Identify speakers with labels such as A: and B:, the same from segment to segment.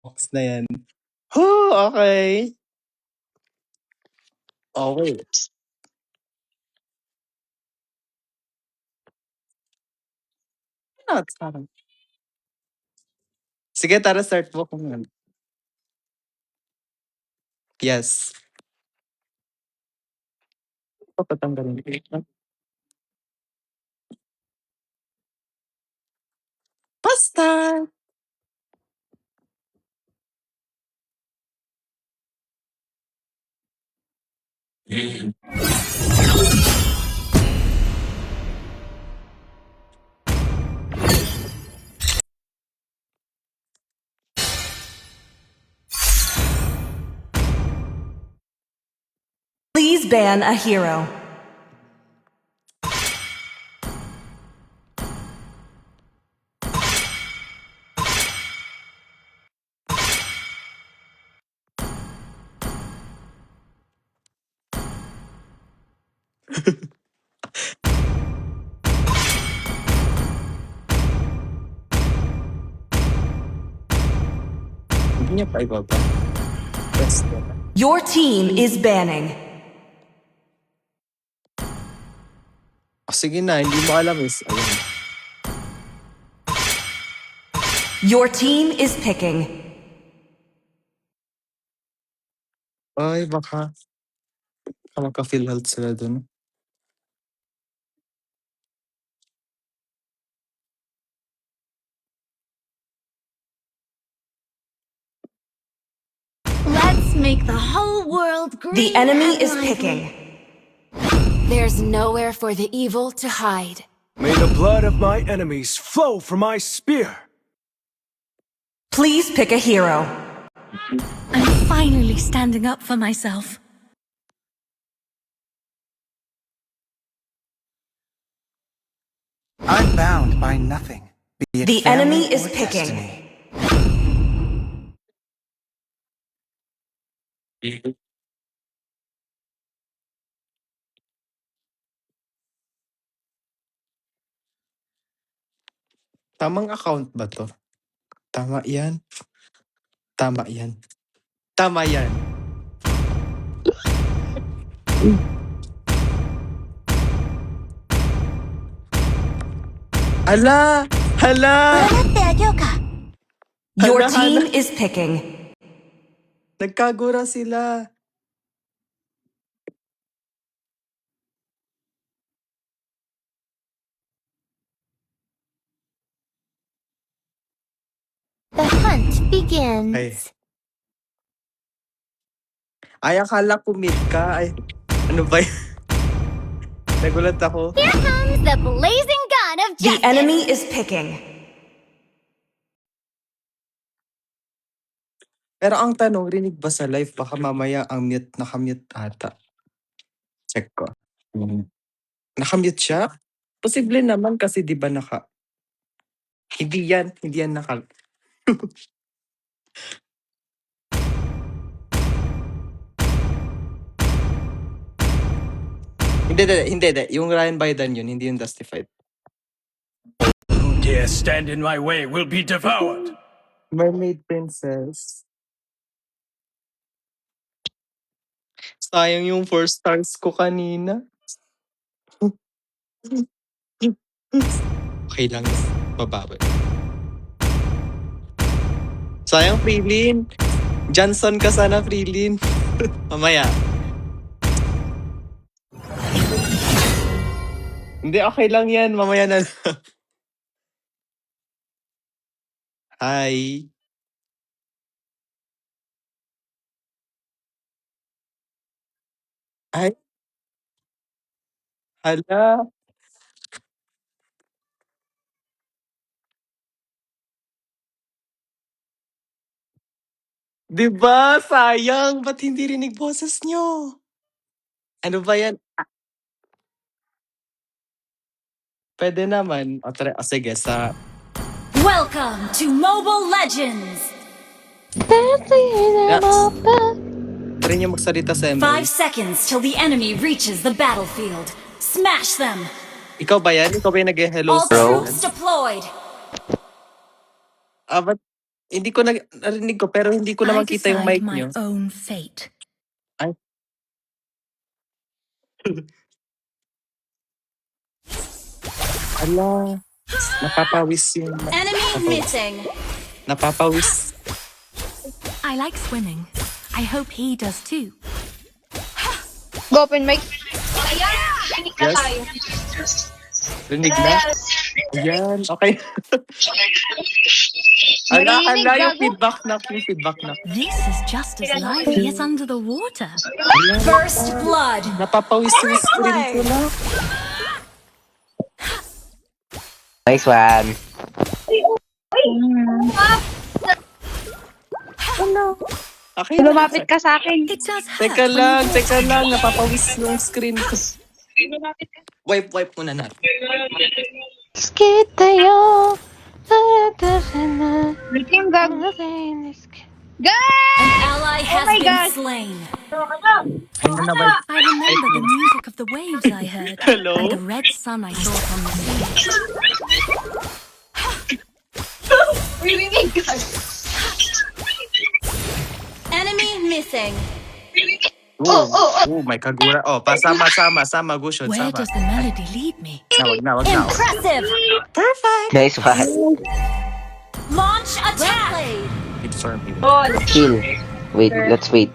A: box na yan. Oh, okay. Okay. Ah, parang. Sige, tara start mo kung ano. Yes. Papatanggalin ko. Basta!
B: Please ban a hero.
A: Hindi niya pa ibaba. Basta.
B: Your team is banning.
A: Sige na, hindi mo alam is. Ayun.
B: Your team is picking.
A: Ay, baka magka-feel health sila dun.
C: Let's make the whole world green.
B: The enemy
C: and
B: is
C: lively.
B: picking.
C: There's nowhere for the evil to hide.
D: May the blood of my enemies flow from my spear.
B: Please pick a hero.
E: I'm finally standing up for myself.
F: I'm bound by nothing. Be it
B: The
F: family
B: enemy is
F: or
B: picking.
F: destiny.
A: Tamang account ba to? Tama yan. Tama yan. Tama yan. Hala! Hala!
B: Your
A: Hala,
B: team
A: hala.
B: is picking.
A: Nagkagura sila.
C: The hunt begins.
A: Ay, akala ko mid ka. Ay, ano ba yun? Nagulat ako.
C: Here comes the blazing gun of
B: The
C: justice.
B: enemy is picking.
A: Pero ang tanong, rinig ba sa live? Baka mamaya ang mute, nakamute ata. Check ko. Nakamute siya? Posible naman kasi di ba Hindi yan naka... Hindi. Yung Ryan Biden yun, hindi yung Justified.
D: Who dare stand in my way will be devoured.
A: Mermaid Princess. Sayang yung 4 stars ko kanina. Okay lang. Babawi. Sayang, Freelin. Johnson ka sana, Freelin. Mamaya. Hindi, okay lang yan. Mamaya na lang. Hi. Ay. Hala. Diba? Sayang. Ba't hindi rinig boses nyo? Ano ba yan? Pwede naman. O, sige, sa...
E: Welcome to Mobile Legends!
A: Try niyo magsalita sa
E: 5
A: ML.
E: seconds till the enemy reaches the battlefield. Smash them!
A: Ikaw ba yan? Ikaw ba yung nag-hello
E: All
A: sa...
E: troops deployed!
A: Ah, ba't Hindi ko narinig ko, pero hindi ko
E: I
A: naman kita yung
E: decide
A: mic
E: my
A: niyo.
E: own fate.
A: Ay. Ala, napapawis yung...
C: Enemy missing.
A: Napapawis.
E: I like swimming. I hope he does too.
G: Go open mic.
A: Yes. Rinig na? Ayan, okay. Ala,
G: Narinig,
A: ala, yung
G: gago.
A: feedback na.
E: This is just as lively as under the water.
B: First blood.
A: Napapawis yung screen ko na.
H: Nice one.
A: Okay.
G: Lumapit ka sa akin.
E: It does hurt.
A: Teka
E: when you
A: lang, napapawis yung screen ko. Wipe muna natin.
G: Skid tayo. Yung gago. Guys!
B: An ally has
G: my
B: been
G: God.
B: slain.
A: Ano naman?
E: I remember the music of the waves I heard.
A: Hello?
E: And the red sun I saw from the sea.
C: Enemy missing.
A: Oh, may kagura. Oh, sama, Gushon,
E: Where
A: sama.
E: does the melody lead me?
A: Wag na.
C: Impressive.
H: Nice one.
C: Launch attack.
A: It's for me.
H: Heal. Wait, let's wait.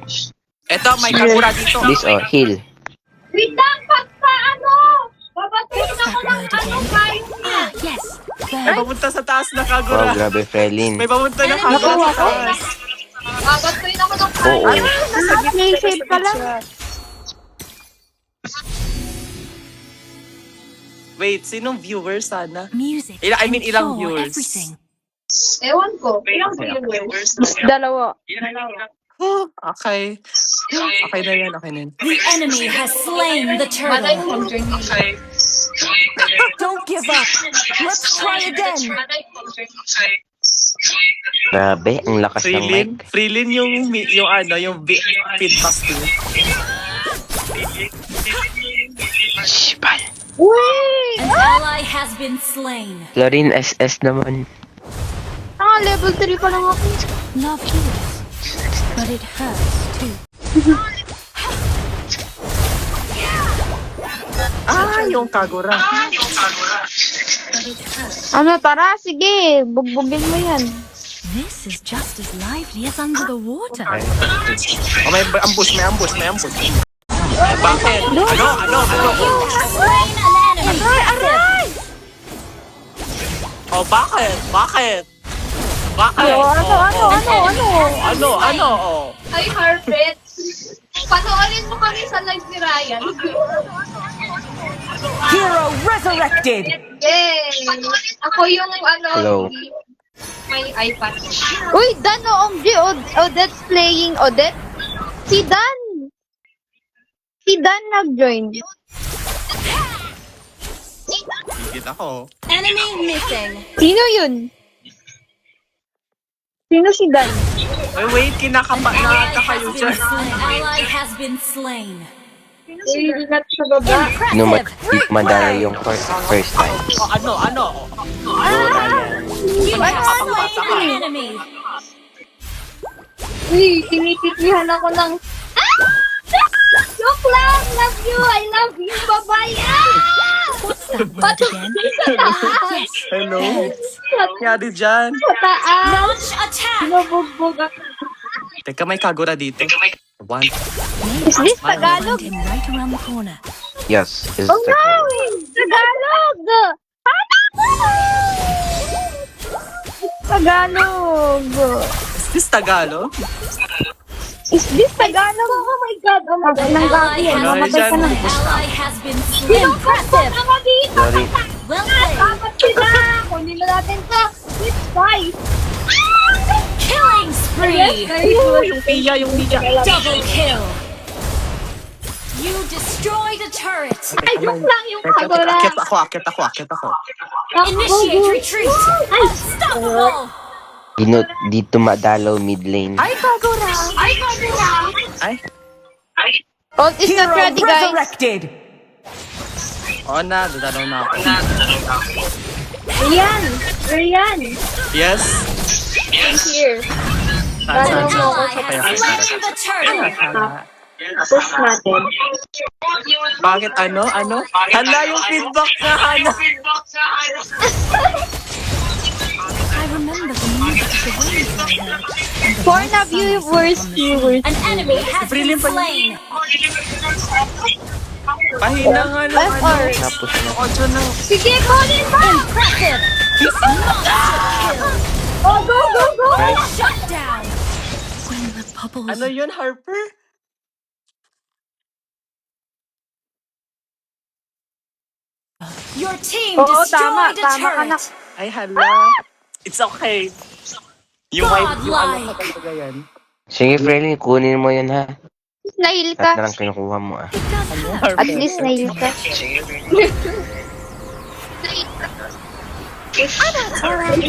A: Eto, may kagura dito.
H: This or heal.
G: Wait lang, babatuhin
E: What's that word again? Ah, yes.
A: May
E: Bird.
A: papunta sa taas na
H: Wow,
A: kagura.
H: grabe, Frelin.
A: May papunta na kagura sa taas.
G: Babatuhin ako ng
H: Oo.
G: May save ka lang.
A: Wait, sinong viewer sana?
E: Music.
A: I mean,
E: can
A: ilang
E: cure
A: viewers?
E: Everything.
G: Ewan ko. Ilang viewers? Dalawa.
A: Oh, okay. Okay na yan.
B: The enemy has slain the
G: Malay
B: turtle.
G: mo journey.
B: Don't give up. Let's try again.
H: Grabe, ang lakas ng mic.
A: Freelin yung feedback ko.
H: Shibal.
G: Wait!
B: An ally has been slain.
H: Florin SS naman.
G: Level 3 pa lang ako.
E: Love heals. But it hurts too.
A: Yung kagura.
G: Ano, tara, sige. Bugbugin mo yan.
E: This is just as lively as under the water.
A: Oh, may ambush. Bakit? Ano?
C: Slain an enemy.
G: Aray!
A: Oh, bakit? Ano? Oh.
G: Ay, Harpet. Panoorin mo kami sa live ni Ryan.
B: Hero resurrected.
G: Yay! Ako yung
H: Hello.
G: may iPad. Uy, Dan o OMG, Odette's playing. Odette? Si Dan nag-join.
A: Higit ako.
C: Enemy missing.
G: Sino yun? Sino si Dan?
A: Ay, wait, nakaka kayo dyan.
B: An ally has been slain.
G: Ingat sa baba.
H: No, madara yung first time.
A: Oh, ano?
B: You have slain an enemy.
G: Uy, tinititihan ako ng... Joke lang! Love you! I love you! Bye-bye!
E: What's that word again? Yes.
A: Hello? Nangyari dyan?
G: Sa taas!
B: Launch attack.
G: Nabugbog ako.
A: Teka, may kagura dito. One.
G: Is this
E: I
G: Tagalog?
E: find him right around the corner.
H: Yes, is
G: Oh
H: the
G: no! Tagalog! Tagalog!
A: Is this Tagalog?
G: Is this Tagalog? Oh my God! Oh my God! Nang gabi yan.
A: Wala
G: Mamatay ka
A: dyan.
G: na.
B: An ally has been slain. Impressive.
G: Ako dito!
H: Sorry.
B: Well played.
G: Dapat sila! Kunin na natin to! Let's fight!
B: Killing spree.
A: Yung Mia.
B: Double kill. You destroyed a turret.
G: Ay, joke lang yung
A: Teka,
G: Kagura!
A: akit ako.
B: Initiate retreat. Unstoppable.
H: Dito madalaw mid lane.
G: Ay, Kagura! Ay, Kagura!
A: Ay.
G: Ult is not ready, guys!
B: resurrected.
A: Oo na, dadalaw na ako.
G: Ayan! Ayan!
A: Yes?
G: Here. Dalaw mo ako
B: Ally
G: sa
B: has slain the turret.
G: push natin.
A: Bakit ano? Hala yung feedback na ano.
E: I remember the music of the waves I heard.
G: For na viewers.
B: An enemy has been
A: Brilliant pa yun.
B: slain.
A: Pahina nga lang
G: Left
A: ano.
G: or...
H: Tapos na.
A: Ocho na.
G: Sige, kunin mo!
B: Impressive.
G: Oh, go!
B: Shut down.
E: When the bubbles
A: Ano yun, Harper?
B: Your team
G: Oo,
B: destroyed a
G: tama, anak.
B: turret.
A: Ay, hala. It's okay. Yung wife, yung ano
B: Godlike.
A: ka talaga yan.
H: Sige, Frelin, kunin mo yun ha.
G: Nahil
H: Lahat na
G: ka.
H: lang kinukuha mo ah.
E: it does
A: Ano,
E: hurt.
G: At least nahil ka.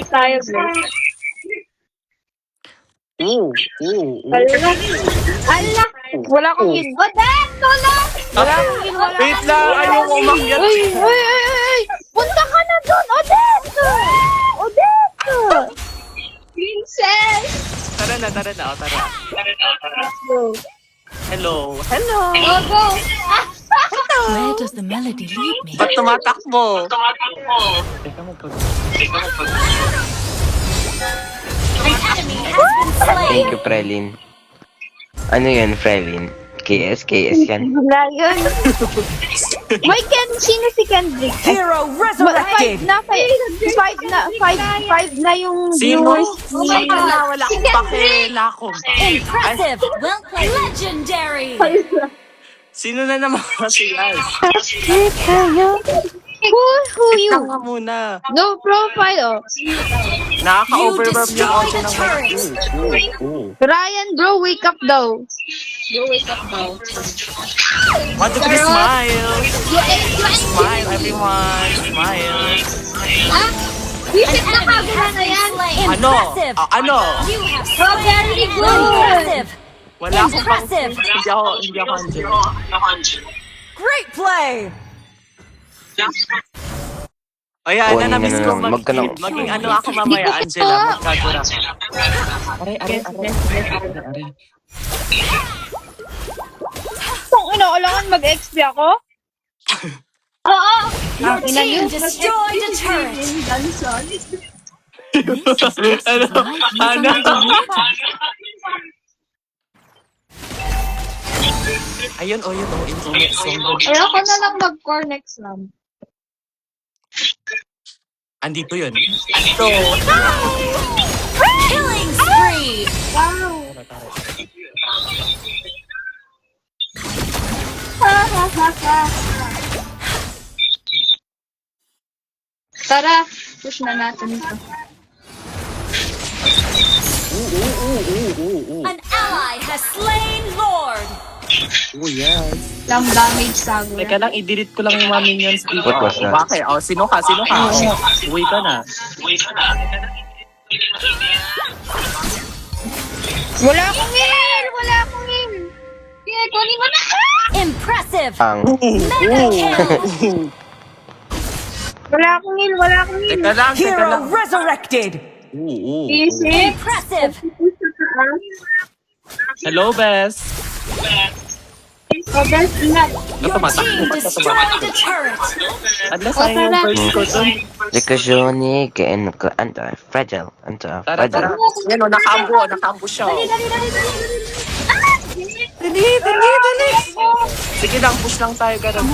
G: Tayo, Ala! Wala akong yun. Odette! Tulong! Wala akong yun.
A: Wait lang, ayoko umakyat.
G: Uy! Punta ka na doon, Odette! Odette! Princess!
A: Tara na. O, tara.
G: Go.
A: Hello.
G: Go!
E: Where does the melody lead me?
A: Ba't tumatakbo? Teka,
B: An enemy has been slain.
H: Thank you, Frelin. Ano yun, Frelin? KS yan.
G: Wala yun. May sino si Kendrick?
I: Hero resurrected!
G: Five na yung
A: Sino?
G: viewers ni...
A: Wala
G: Si
A: akong
G: Kendrick!
A: pakilakom.
B: Impressive. Well played. Legendary.
A: Sino na naman si Laz?
G: Who you?
A: Ikaw nga muna.
G: No profile, oh.
A: Nakaka-overwhelm yung auto
B: destroyed a
A: ng
B: turret.
G: Ryan, bro, wake up daw.
A: Want to be smile. Smile, everyone. Smile.
G: Ah? Visit na kabila na yan.
A: Ano?
B: Impressive.
A: Ano?
B: You have
G: Oh, very good.
B: impressive.
A: Wala akong pang...
B: Impressive.
A: Hindi ako andyan.
I: Great play!
A: Ayan,
H: Kunin
A: na-miss
H: na
A: ko
H: lang.
A: maging ano ako mamaya, Angela. Magkagura ka. Aray.
G: Kung inaulangan mag-XP ako? Oo.
B: Your team destroyed a turret.
A: Ano? Ayun, yun.
G: Ayoko na lang mag-core next round.
A: Andito yun.
B: Killing spree.
G: Wow. Tara, push na natin ito.
B: An ally has slain Lord.
A: Oh, yes.
G: Lang damage sa ago.
A: Teka lang, i-delete ko lang yung mga minions dito.
H: What was that?
A: Bakit? Sino ka? Uwi ka na.
G: Wala akong heal! Sige, kunin mo na!
B: Impressive.
H: Ang
B: Mega kill.
G: Wala akong heal!
A: Teka lang.
I: Hero resurrected!
G: Easy.
B: Impressive.
A: Hello, Bess.
G: Oh, best ingat.
B: Your team destroyed a turret.
A: Unless ay yung first ko dun.
H: Recasioni que en fragile.
A: Tara. Yan o, nakaambo siya. Dali. Sige lang, push lang tayo, ganun.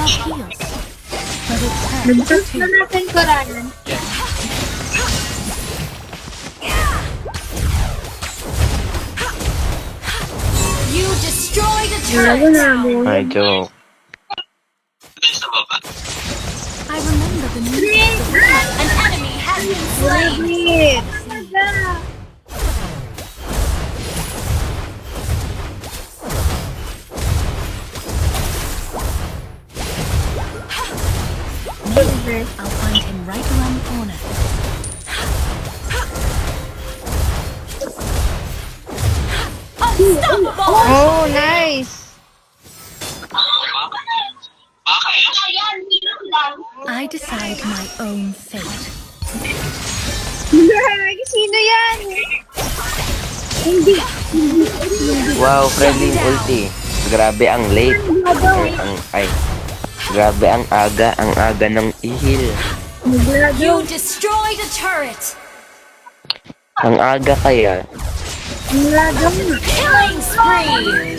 G: Push na natin ko Ryan.
B: You destroyed a turret.
H: My joke.
E: I remember the music of the waves.
B: An enemy has been slain.
G: Wait.
E: I'll find him right around the corner.
B: Unstoppable.
G: Oh, nice.
E: I decide my own fate.
G: Sino yan? Hindi.
H: Wow, friendly ulti. Grabe ang late. Grabe ang aga ng ihil.
E: You destroyed a turret.
H: Ang aga kaya.
E: Killing spree.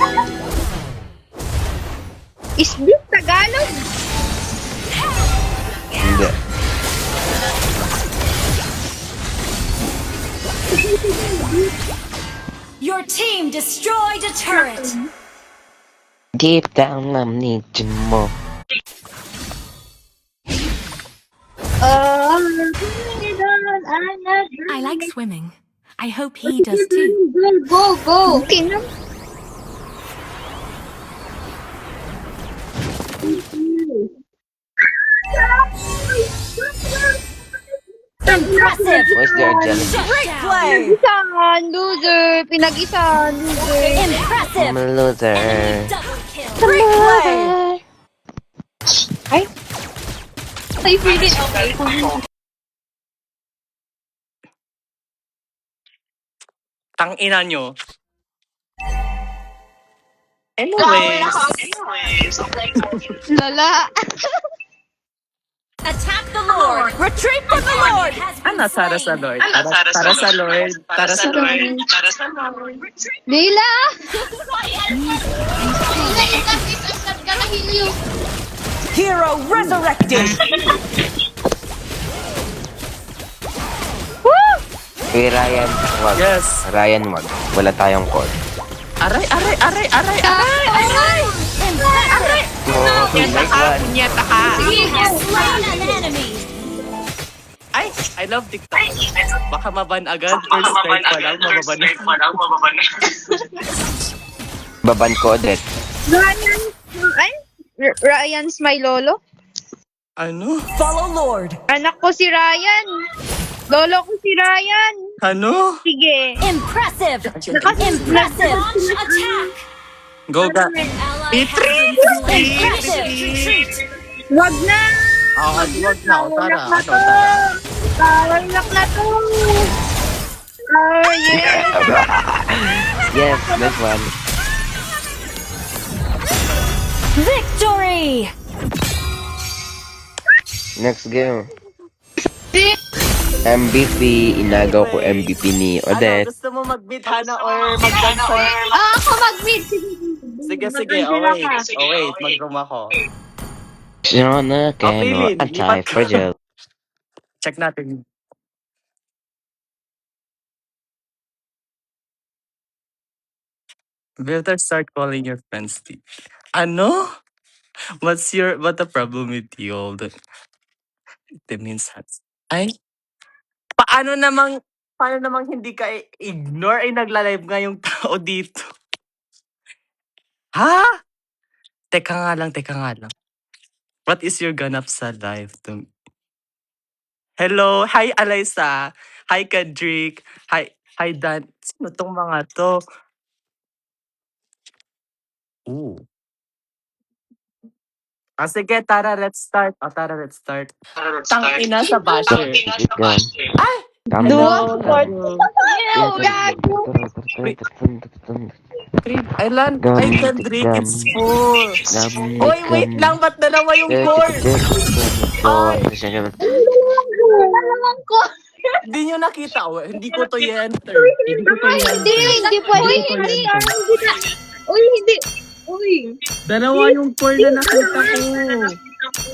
G: Is this Tagalog?
H: Hindi.
E: Your team destroyed a turret.
H: Deep down, I'm needing mo.
C: I like swimming. I hope he does too.
G: Go. Okay na.
E: Impressive.
H: What's the jealous?
I: Great play.
G: Pinag-isahan, loser. Pinag-isahan, loser.
E: Impressive.
H: I'm a loser.
E: Double kill.
I: Great play.
G: Ay, pwede.
A: Tang ina nyo. Anyways.
G: Lala.
E: Attack the Lord.
I: Retreat for the Lord.
A: Ana, para sa Lord. Para sa Lord. Para sa Lord.
G: Leila! Leila, isasad ka na hilyo.
I: Hero resurrected.
H: Hey, Ryan, wag.
A: Yes.
H: Ryan, wag. Wala tayong call.
A: Aray.
G: Ay!
H: Oh, like one.
E: You have slain an enemy.
A: Ay, I love TikTok. Baka maban agad. First strike pa lang, mababan na.
H: Baban ko, Odette.
G: Ryan's my lolo.
A: Ano?
I: Follow Lord.
G: Anak ko si Ryan. Lolo ko si Ryan.
A: Ano?
G: Sige.
E: Impressive. Impressive. Launch attack.
A: Go ga.
E: Ally
A: Retreat!
E: has been slain. Impressive. Retreat.
G: Wag na.
A: Wag na. O, tara. Ano, tara.
G: Bawalak na to. Oh, yeah.
H: Yes, this one.
E: Victory.
H: Next game. MVP, inagaw ko MVP ni Odette.
A: Ano, gusto mo mag-beat, Hana, or mag-dansa?
G: Ako mag-mid.
A: Sige. Wait. Mag-room ako.
H: Shona, Keno,
A: Lin,
H: Atay,
A: lipat ka.
H: Fragile.
A: Check natin. Better start calling your friends. Ano? What the problem with you? All the means ay, paano namang hindi ka ignore ay nagla-live nga yung tao dito? Ha? Teka nga lang. What is your ganap sa live? Hello, hi Alaysa. Hi Kadrick. Hi Dan. Sino tong mga to? Ooh. Sige, tara, let's start. Tang ina sa basher. Ay!
H: Hello.
A: Ay, Kendrick, it's full. Oy, wait lang, ba't dalawa yung board? Hindi nyo nakita, hindi ko to i-enter.
G: Hindi pwede. Hindi. Uy.
A: Dalawa yung core na nakita ko.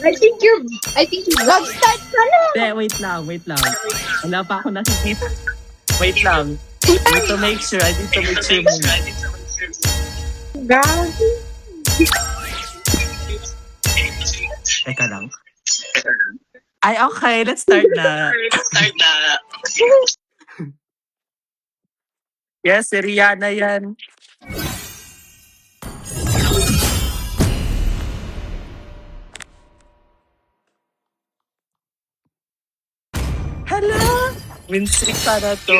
G: I think you mag-start ka na.
A: Wait lang. Wala pa ako nakikita. Wait lang. I need to make sure muna.
G: Gago.
A: Teka lang. Ay, okay. Let's start na. Yes, si Rihanna yan. Hello! Win streak para to.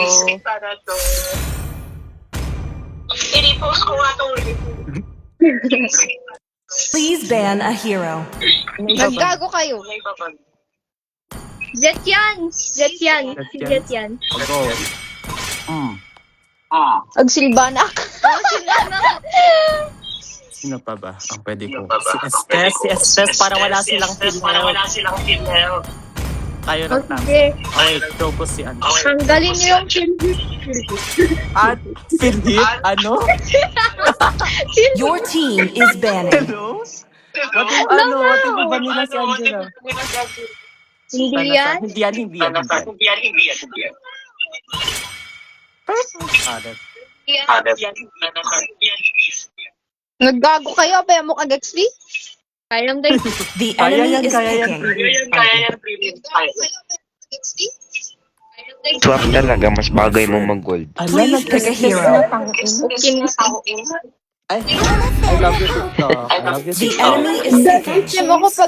I: Please ban a hero.
G: Naggago kayo. Jet yan! Jet yan! Si Jet yan.
A: Go.
G: Ag Silvana.
A: Sino pa ba ang pwede ko? Si Estes, para wala silang feel health. Tayo
G: O
A: lang na.
G: sige.
A: Okay, focus si ano.
G: Tanggalin niyo yung
A: At Philip, ano?
I: Your team is banning.
A: Hello? What if ano? What if iba nila si Angela?
G: Hindi yan.
A: Hindi yan.
G: Naggago kayo, pa mo kag-XP? Kayang din.
I: The
A: Kaya
I: enemy
A: yan,
I: is
A: kaya yan.
I: picking.
H: Swap talaga, mas bagay mo mag-gold.
I: Please pick a hero.
A: Ay, I love you, TikTok. I love you,
I: The
A: TikTok.
I: enemy is picking.
G: Team ako pag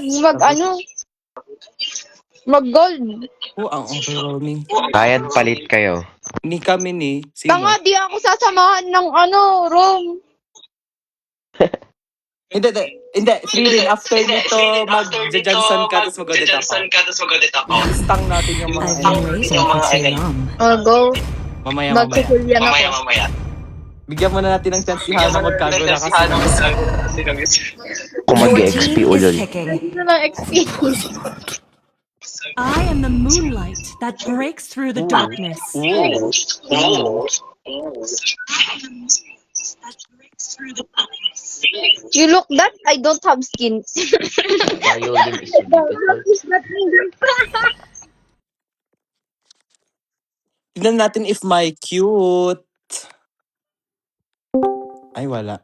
G: mag-gold.
A: Ang overwhelming.
H: Bayad palit kayo.
A: Ni kami ni. Sino?
G: Tanga, di ako sasamahan ng room.
A: Hindi. Trilin, after nito, mag-Johnson ka, tapos mag-audit ako. Stang natin yung mga
I: I've been waiting for too long.
G: Go.
A: Mamaya.
G: Magkukulyan ako.
A: Bigyan mo na natin ng chance si Hana magkago na kasi.
H: Kung
I: Your
H: mag-XP
I: team is
H: ulol.
I: picking.
G: Ano ng XP?
E: I am the moonlight that breaks through the darkness.
G: You look that? I don't have skin.
H: Violin is difficult.
A: Tignan natin if my cute. Ay, wala.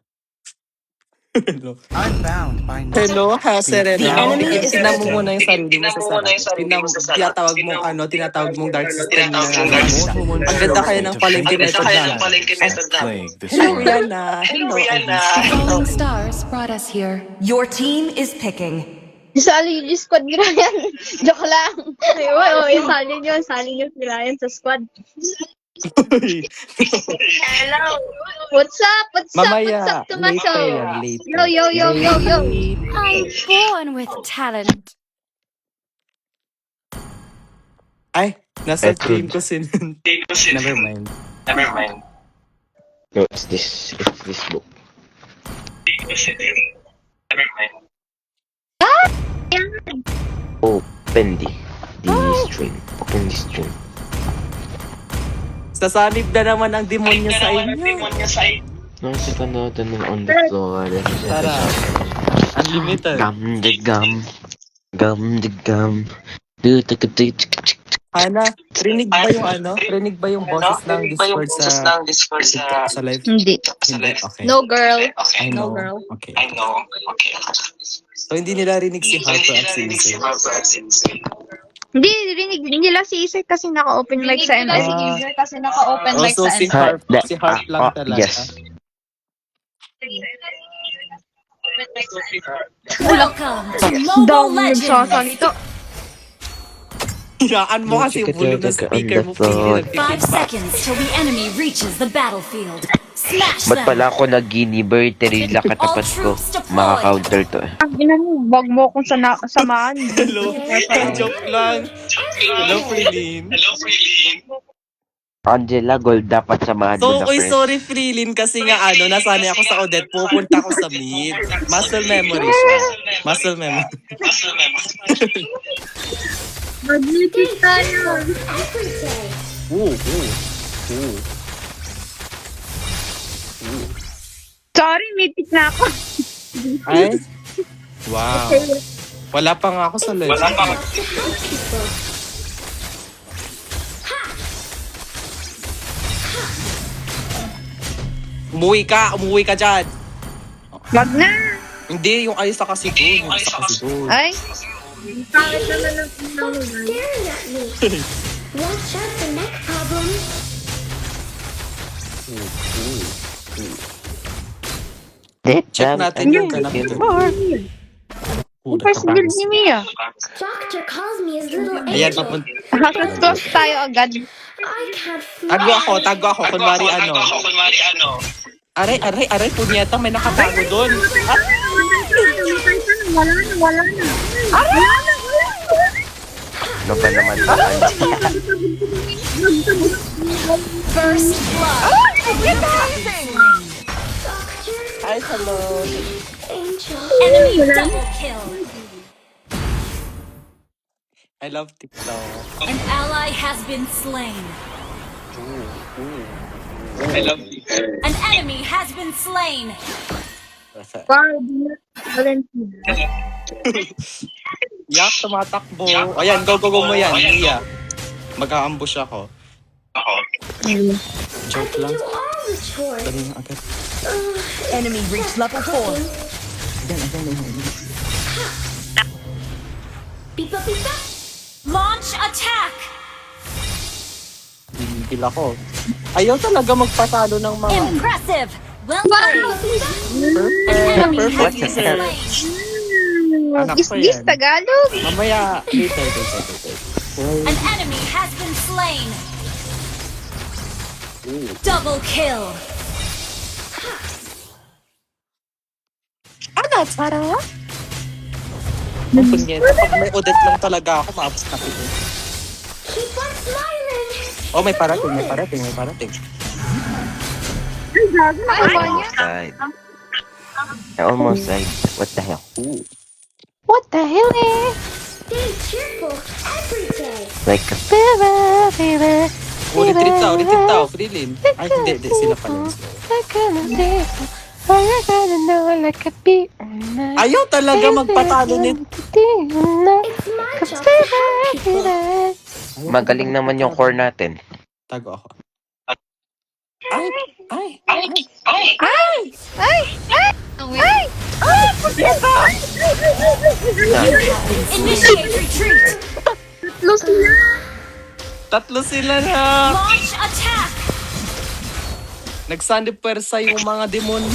A: Hello.
F: I'm bound by nothing.
A: Hello, ha, Serena.
I: The enemy is
A: Tignan mo
I: picking.
A: muna yung sarili mo sa sarap. Tinatawag mong dark system na mo. Ang ganda kaya ng palengke method na. Hello, Rihanna. Hello, Alice.
C: Falling stars brought us here.
I: Your team is picking.
G: Isali yung squad ni Ryan. Joke lang. Isali nyo si Ryan sa squad. Hello. What's up? What's
A: Mamaya,
G: up, Tomaso?
A: later.
G: Yo.
C: I'm born with talent.
A: Ay, nasa
H: Petro.
A: team ko sin. Never mind.
H: No, it's this book. Open the stream. Open the stream.
A: Sasanib na naman ang demonyo sa inyo.
H: Nasa ka natin on the floor.
A: Tara. Unlimited.
H: Gum the gum.
A: Hana, rinig ba yung ano? Rinig ba yung boses ng Discord sa live?
G: Hindi.
A: Hindi? Okay.
G: No girl.
A: I know.
G: No girl.
A: Okay. So, hindi nila rinig si Harper at si Isay.
G: Hindi, rinig nila si Isay kasi naka-open mic sa MS.
A: Also, si Harp lang talaga.
H: Yes.
E: Welcome to Mobile Legends.
G: Nagsasalito.
A: Hinaan mo kasi volume ng speaker mo.
E: 5 seconds till the enemy reaches the battlefield. Smash
H: Ba't
E: them.
H: pala ako nag-giniber terila katapat ko? Maka-counter to.
G: Ang ina mo, wag mo akong samahan.
A: Hello. Joke lang. Hello, Freelin.
H: Angela, gold dapat samahan mo
A: So,
H: na first.
A: sorry, Freelin, kasi nga nasanay ako sa Odette. Pupunta ako sa mid. Muscle memory siya. Muscle memory.
G: Mag-meeting tayo.
A: Ooh.
G: Sorry, meeting na ako.
A: Ay? Wow. Wala pa nga ako sa live. Umuwi ka dyan.
G: Wag na.
A: Hindi, yung ayos sa kasi doon.
G: Ay. Bakit naman ang pinangunan?
B: Watch out for neck problems.
A: Check natin yung ganap doon.
G: First build ni Mia.
B: Doctor calls me his little
A: Ayan,
B: angel.
A: papunta.
G: Hakas tayo agad.
B: I can't fly.
A: Tago ako. Kunwari ano. Aray, punyeta, may nakatago doon.
G: Wala na.
H: Ano ba naman to?
E: First blood.
A: Hi, hello.
E: Enemy double kill.
A: I love TikTok.
E: An ally has been slain. An enemy has been slain.
G: Wow, Valentina.
A: Yak, tumatakbo. Ayan, go mo yan, Mia. Mag-a-ambush ako. Joke lang. Dali na agad.
I: Enemy reached level 4.
E: Launch attack.
A: Binigil ako. Ayaw talaga magpatalo ng mga...
E: Impressive. Well played. An enemy has
H: What
E: been
H: the hell?
E: slain.
A: Anak
G: Is
A: ko
G: this
A: yan.
G: Tagalog?
A: Mamaya, later.
E: An enemy has been slain. Double kill.
A: Punyeta, pag may Odette lang talaga ako, maapos na kita. Oh, may parating.
G: Ay, gago na ba niya?
H: Side. I almost died. What the hell?
G: What the hell eh?
H: Like a
A: Retreat tao. Freelin. Ay, hindi. Sila pala. Ayaw talaga magpatalo nito.
H: magaling naman yung core natin.
A: Tago ako.
E: Initiate retreat.
A: Tatlo sila na.
E: Launch attack.
A: Nagsandi pwersa yung mga demonyo.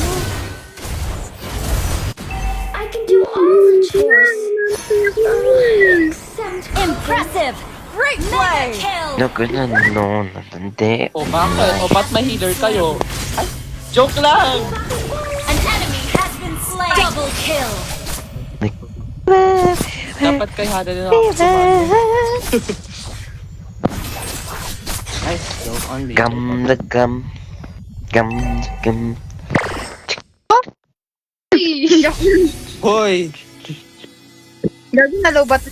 E: Impressive. Great play. Kill.
H: No, ganun, no, hindi.
A: O bakit? O ba't may healer kayo? Ay, joke lang!
E: An enemy has been slain. Double kill.
A: Dapat kay Hada na ako sumali. Ay, joke only.
H: Gum the gum. Gum.
A: Hoy!
G: Gago na low bat.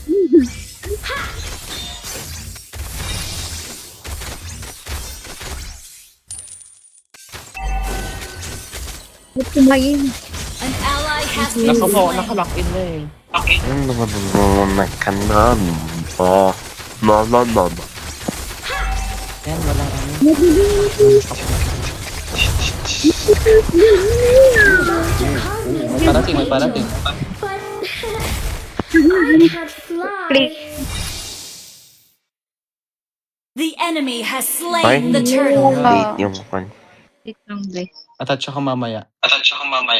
G: Kumain.
E: An ally has been slain.
A: Nakalock in na eh. Yan, wala ano. May parating.
G: Play.
E: The enemy has
H: Ay,
E: slain the turtle.
H: late yung one.
G: Wait lang, guys.
A: Attach ako mamaya.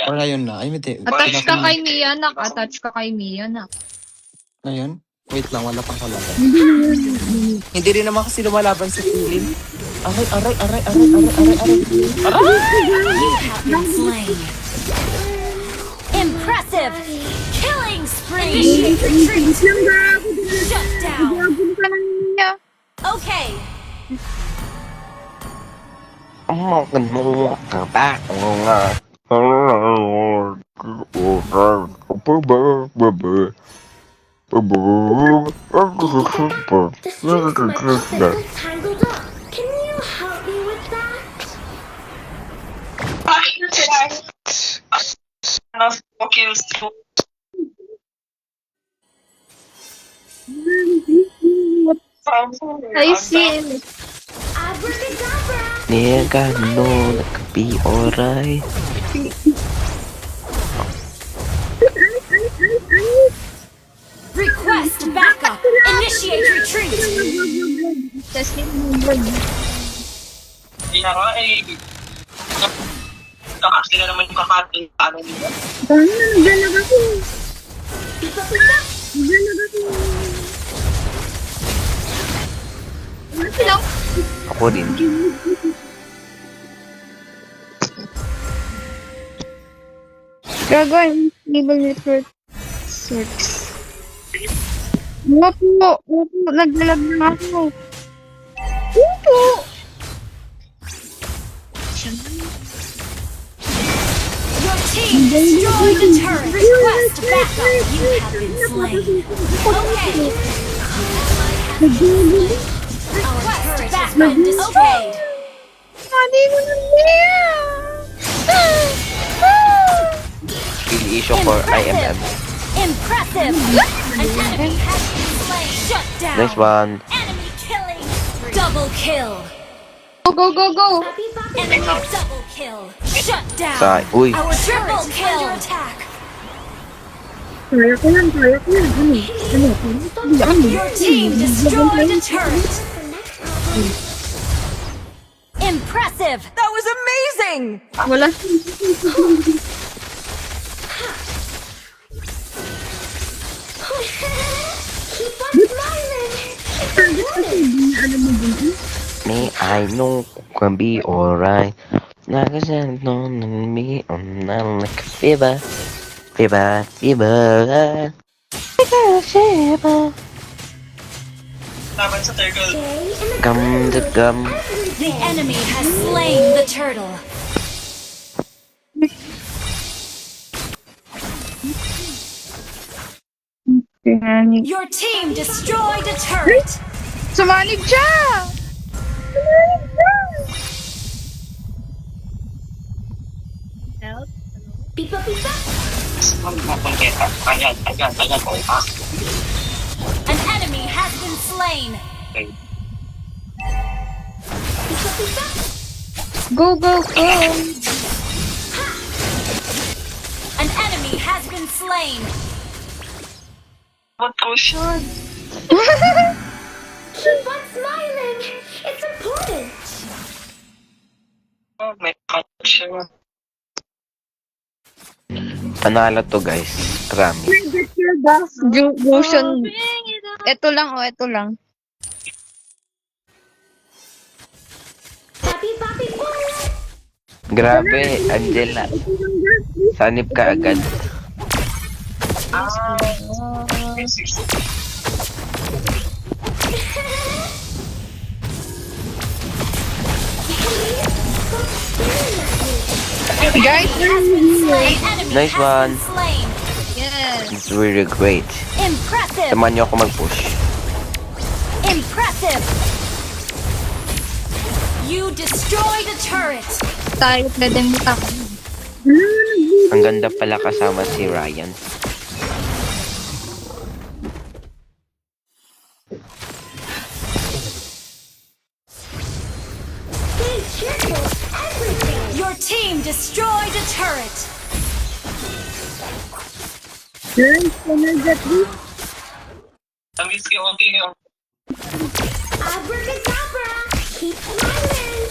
A: Or ngayon na. Ay, hindi.
G: Attach ka kay Mia, nak. Attach ka kay Mia, nak.
A: Ngayon? Wait lang, wala pang kalaban. Hindi rin naman kasi lumalaban si Philip. Aray.
E: Have been slain. Impressive. Killing spree. Initiate retreat. Shut down.
G: Gagawin ka lang niya.
E: Okay.
G: I see.
H: Nigga, no, that could be alright.
E: Request backup. Initiate retreat.
G: Testing mo. Nagdalag ako. Hello?
H: Ako din.
G: Gago, enable network. Search. Opo, naglalag na ako. Opo!
E: Your team destroyed the turret. Request backup. You have been slain. Okay. Our turret has been destroyed.
G: Mali mo na niya!
H: Skill issue for IMM.
E: Impressive. An enemy has been slain. Shut down.
H: Nice one.
E: Enemy killing. Double kill.
G: Go!
E: Enemy double kill. Shut down.
H: Uy.
E: Our triple kill. Under attack.
G: Kaya ko yan.
E: Your team destroyed a turret. Impressive.
I: That was amazing!
G: Wala.
H: Me, I know can be alright. Nagasan on me on like a fever. Fever. Fever. Gum the gum.
E: The enemy has slain the turtle. Your team destroyed a turret.
G: Sumalig siya!
E: Pipa pipa. An enemy has been slain. Pipa pipa.
G: Go!
E: An enemy has been slain. Keep on smiling. It's important.
H: Panalo to guys. Rami.
G: Motion. Ito lang.
E: Papi boy.
H: Grabe, Angela. Sanip ka agad.
G: Guys,
H: Nice one.
E: Slain.
G: yes.
H: It's really great.
E: Impressive.
H: Samahan niyo ako mag-push.
E: Impressive. You destroyed a turret.
G: Tayo pwede mo ka.
H: Ang ganda pala kasama si Ryan.
E: Your team destroyed a turret. Abracadabra. Keep smiling.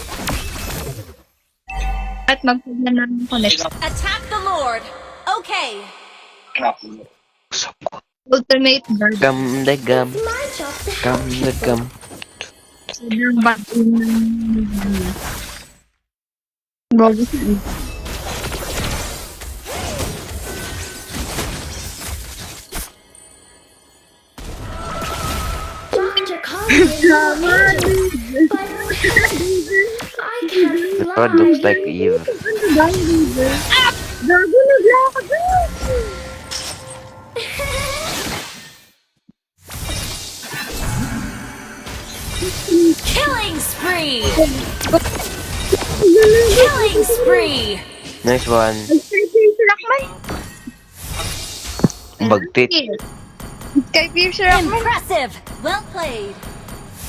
G: At magpagyan namin connect.
E: Attack the Lord. Okay.
G: Ultimate guard.
H: Gum the gum.
E: My job to
H: Gum the gum.
G: Sobrang batin ng Bago siya.
E: Dr. Collins.
H: The bird looks like Eve.
G: Gago naglakad na.
E: Killing spree. Killing spree.
H: Nice one. Bagtit.
G: Skyfisher ako.
E: Impressive. Well played.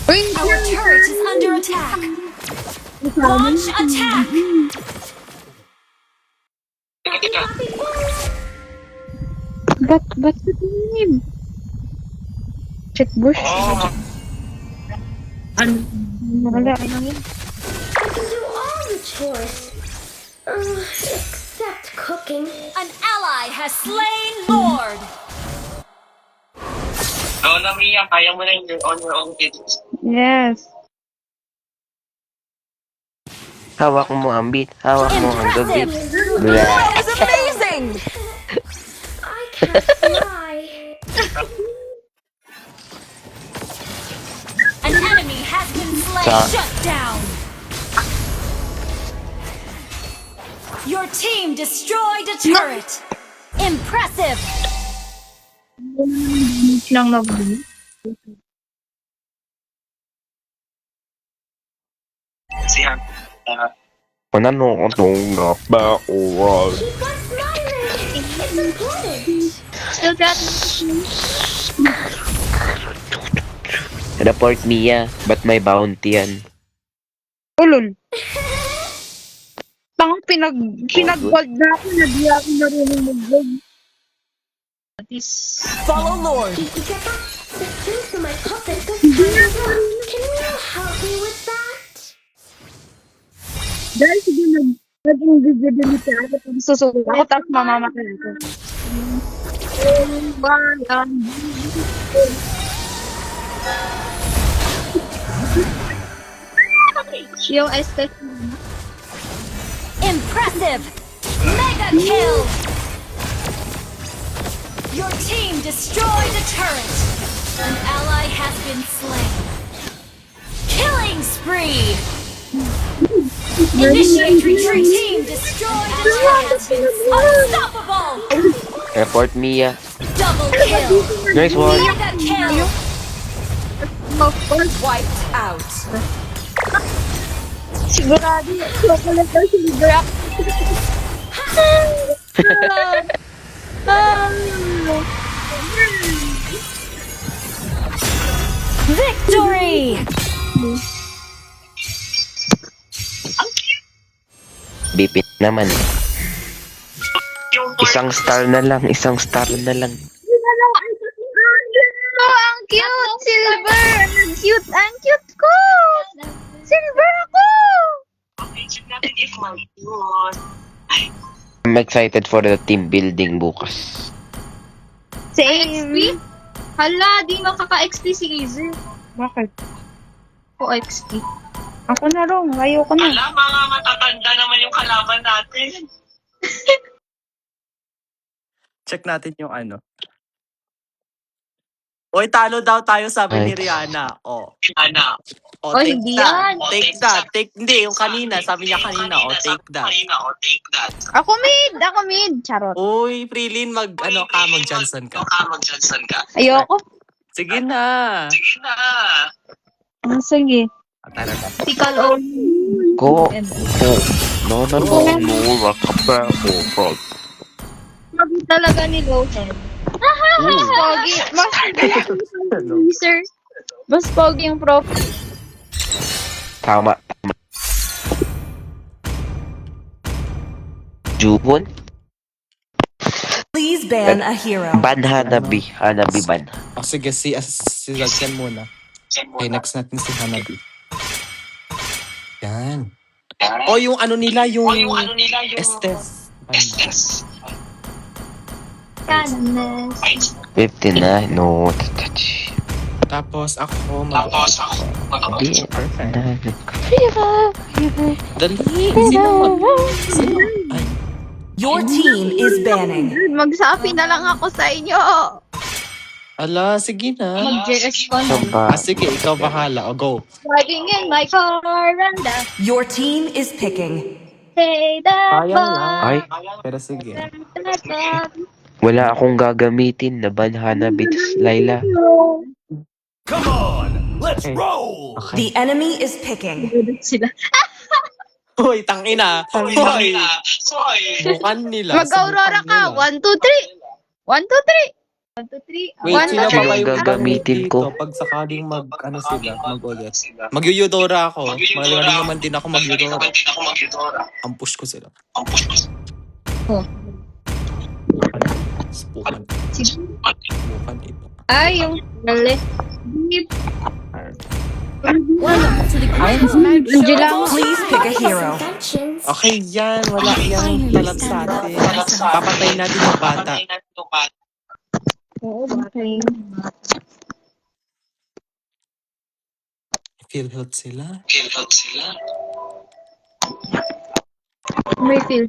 G: Uy,
E: Our turret is under attack. Launch attack.
G: ba't ka tingin? Check bush. Ano? Wala, ano yun?
B: I can do all the chores. Except cooking.
E: An ally has slain Lord.
J: Lola Mia, kaya mo na yung on your own kids.
G: Yes.
H: Hawak mo ang beat. Hawak mo ang gabi.
E: Impressive.
H: Blah.
I: That was amazing!
B: I can't fly.
E: Shut down. Your team destroyed a turret. Impressive.
G: Lang na ba?
J: Si Han.
H: Mananong ba oras?
G: Still got
H: Report Mia, ba't may bounty yan?
G: ulol. Pinag-gold na ako, di ako marunong mag-gold.
I: Follow Lord.
G: Dahil sige nag-invisibility ako pag susunod ako, tapos mamamatay ako. Yung aesthetic.
E: Impressive. Mega kill. Your team destroyed a turret. An ally has been slain. Killing spree. Initiate retreat. Team destroyed a turret. Unstoppable.
H: Report Mia.
E: Double kill.
H: Nice one.
E: Mega kill.
I: Wiped out.
G: Sigurado, chocolate daw silver ako.
E: Victory.
H: Bipit naman. Isang star na lang, isang star na lang.
G: Ang cute! Silver! Ang cute ko! Silver ako!
H: I'm excited for the team building bukas.
G: Same! Hala, di makaka-XP si Easy. Bakit? O XP. Ako na rin, ayoko na.
J: Alam, mga matatanda naman yung kalaban natin.
A: Check natin yung ano. Oy, talo daw tayo, sabi ni
H: Right.
A: Rihanna. O,
J: Ana.
A: take
G: hindi
A: that.
G: yan.
A: Take that. Hindi, yung kanina. Sabi niya kanina, take that.
J: Take that.
G: Ako mid! Charot.
A: Uy, Prilin, mag-Johnson ka.
J: Mag-Johnson ka.
G: Ayoko.
A: Sige na.
J: Sige na.
G: Sige.
A: Tara na.
G: Tikal on.
H: Go. No, rakapa o
G: Pogi talaga ni Lohan. Mas pogi. Mas sir. Mas pogi yung prof.
H: Tama. Jubon?
I: Please ban a hero.
H: Ban Hanabi. Hanabi ban.
A: O sige, si Zalcian muna. Okay, next natin si Hanabi. Yan. O yung ano nila, yung Estes.
J: Estes.
H: 59. No, touch.
A: Tapos ako,
J: Tapos ako.
H: Di.
A: perfect. Dali. Sino? Ay,
I: Your team is banning.
G: Magsabi na lang ako sa inyo.
A: ala, sige na.
G: Mag-JS ko na.
H: Samba.
A: Sige, ikaw bahala. O, go.
G: Driving in my car and the
I: Your team is picking.
G: say that
A: Kaya lang.
H: Ay,
A: Pero sige.
H: wala akong gagamitin na ban Hanabi. Laila.
D: Come on, let's
A: Okay.
D: roll.
A: Okay.
I: The enemy is picking.
G: sila.
A: Hoy, tangina. Hoy,
J: Soy.
A: bukan nila.
G: Mag-Aurora
A: subukan
G: ka.
A: nila.
G: 1, 2, 3. 1, 2, 3. 1, 2, 3.
A: Wait,
G: 1,
A: sino
G: 2,
A: ba
G: 3.
A: kayo
H: Yung gagamitin ko?
A: dito pag sakaling mag-ano sila, mag-ulit? Mag-Yudora ako. Magaling naman din ako mag-Yudora. Ang push ko sila.
G: Oh.
A: Spukan.
G: Sige.
A: Spukan ito.
G: Ay, yung galit. Angela.
I: Please pick a hero.
A: Okay yan. Wala yan talat sa atin. Papatay natin yung bata.
G: Oo, bakit?
A: Feel health sila.
G: May feel.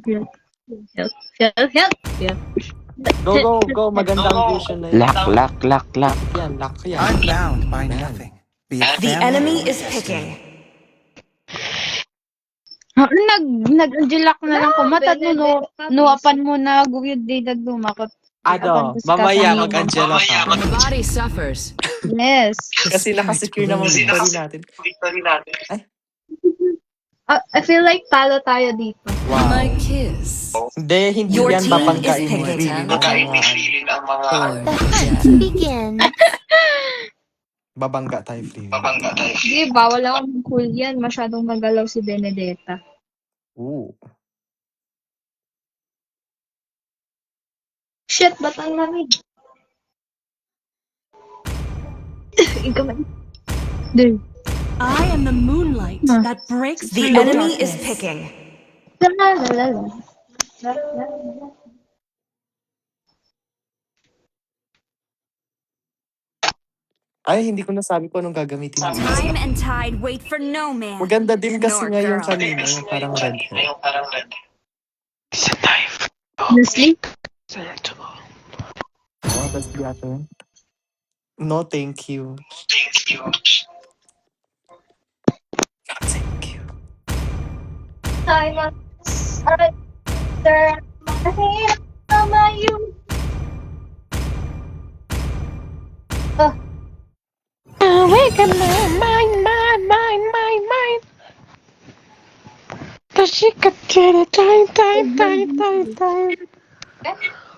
A: Go. Magandang vision na yan.
H: Lock.
A: Yan, lock yan.
F: I'm bound by nothing. Be it
I: The
F: family
I: enemy
F: or
I: is
F: destiny.
I: picking.
G: Nag-angelak na lang ko. Matat no, nuapan mo na guyod di nagdumakot.
A: Ano, mamaya mag-Angela ka.
I: When the body suffers,
G: Yes.
A: Kasi nakasecure naman victory natin. Ay,
G: I feel like talo tayo dito.
A: wow.
I: my kiss.
A: Hindi
I: Your
A: yan
I: team
A: babanggain
I: is
A: mo.
I: picking.
A: Feeling ng mga,
I: Or
C: Begin.
A: babangga tayo, feeling.
G: Hindi, bawal akong cool yan. Masyadong magalaw si Benedetta.
A: Ooh.
G: Shit, ba't ang lamig? Ikaw man. Dude.
E: I am the moonlight that breaks
I: the
E: through
I: enemy is
E: darkness.
I: picking.
G: La la la la la. La la la.
A: Ay, hindi ko nasabi ko anong gagamitin ng isa.
E: Time and tide wait for no man.
A: Maganda din kasi
E: Ignore
A: nga yung
E: girl.
A: kanina, yung parang red hair.
J: It's a knife.
G: Honestly?
A: Oh, that's the other. No, thank you. No, thank you.
G: I must turn my head on my you.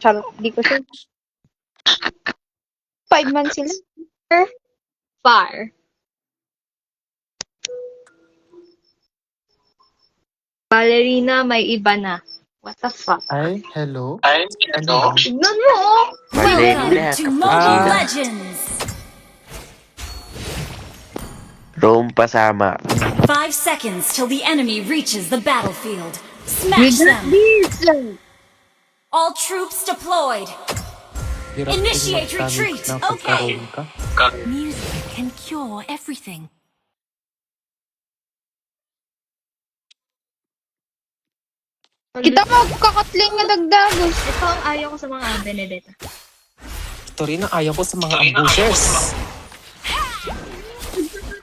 G: Charot, di ko sure. 5 months sila. Far. Ballerina, may iba na. What the fuck?
A: Ay, hello?
J: Ano?
G: Tignan mo, oh!
H: Madelia,
E: To Mobile
A: Ah.
E: Legends.
H: Rome pasama.
E: 5 seconds till the enemy reaches the battlefield. Smash them.
G: This!
E: All troops deployed.
A: Hirap
E: Initiate
A: din magtamit
E: retreat.
A: ng
E: Okay.
A: pagkaroon ka.
E: Music can cure everything.
G: Kita mo, kakatling na dagdagos. Ito ang ayaw ko sa mga Benedetta.
A: Ito rin ang ayaw ko sa mga ambushers.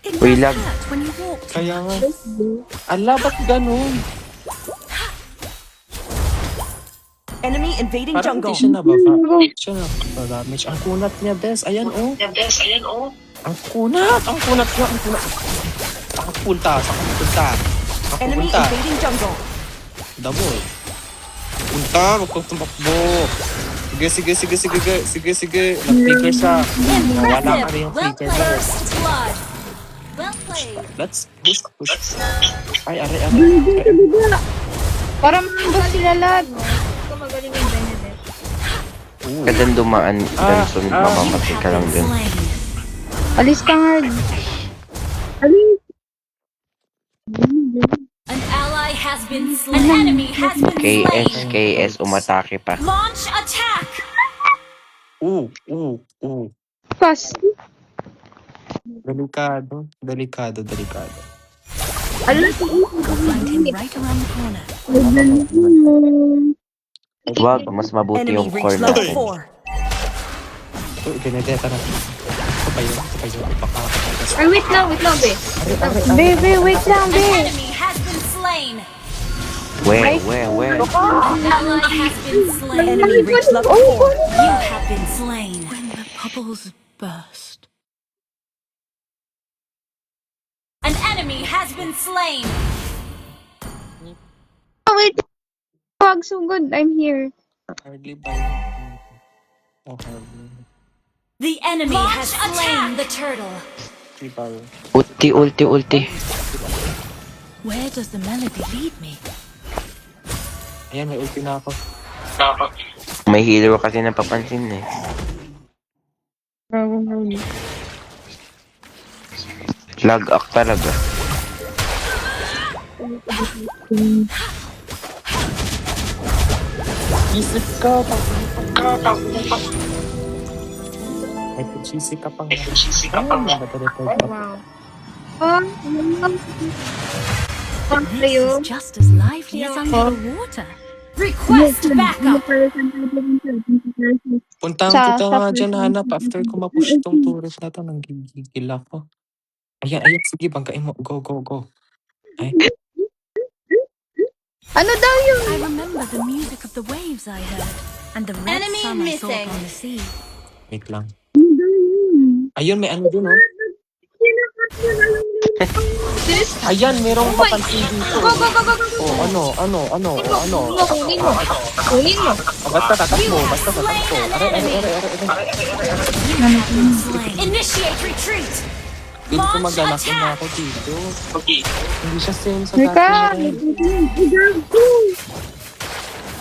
E: It
H: Uy,
E: does
H: lag.
E: hurt when you walk.
A: Kaya nga, ala, ba't ganun?
I: Enemy invading
A: Parang
I: jungle.
A: hindi siya nababa. Siya na-damage. Ang kunat niya, Des. Ayan, oh. Ang kunat niya, ang kunat. Saka punta.
I: Enemy invading jungle.
A: Damo eh. Punta, wag kang tumakbo. Sige. Nag-flicker siya. Nawala ka
E: Impressive.
A: rin yung
E: Well
A: flicker
E: played.
A: ko.
E: First blood. Well played.
A: Let's push. Ay, aray.
G: Para maambos sila lahat. Ito magaling yung Benedetta.
H: Kadang dumaan, Benson, mamamatay ka lang din.
E: Slain.
G: Alis ka nga. Alis.
E: An ally has been slain. An enemy has been slain.
H: KS, umatake pa.
E: Launch attack.
A: Ooh.
G: Pas.
A: Delikado.
G: Alis.
E: Find him right around the corner.
H: Wag, mas mabuti
I: Enemy
H: yung core
I: reached level
H: natin.
I: 4.
A: Uy, Benedetta na. Ito pa yun. Baka.
G: Ay, wait lang, be. Be, wait lang,
E: An enemy has been slain.
H: Where?
E: An ally has been slain.
I: Enemy reached level 4.
E: You have been slain. When the bubbles burst. An enemy has been slain.
G: Oh, wait. Wag, so good. I'm here.
A: Hardly by. Hardly.
E: The enemy has slain the turtle.
H: Ulti.
E: Where does the melody lead me?
A: Ayan, may ulti na ako.
H: May hero kasi napapansin eh. Lag-up talaga.
A: Isip ka. May pag-sisi ka pang.
G: Wow. Oh,
E: This is just as lively as under the water. Request backup.
A: Punta nga dyan, hanap. After ko mapush tong turret na to, nanggigigil ako. Ayan, sige, bangkain mo. Go. Ay.
G: Ano daw yun?
E: I remember the music of the waves I heard, and the red
B: Enemy
E: sun I saw
B: missing.
E: upon the sea.
A: Wait lang.
G: Ano daw yun?
A: Ayun, may ano dun, oh.
G: Kinakat mo na lang Sis,
A: Ayan, merong
G: my-
A: papansin dito.
G: go, go, go, go, go, go.
A: Oh, ano.
G: Kunin mo. Kunin mo.
A: Basta tatakbo, basta tatakbo. Are.
E: You have been slain.
B: Initiate retreat.
A: Dito
B: Launch
A: maglalaki na
B: attack.
A: ako dito. Hindi siya same sa
G: Teka,
A: dati.
G: gago.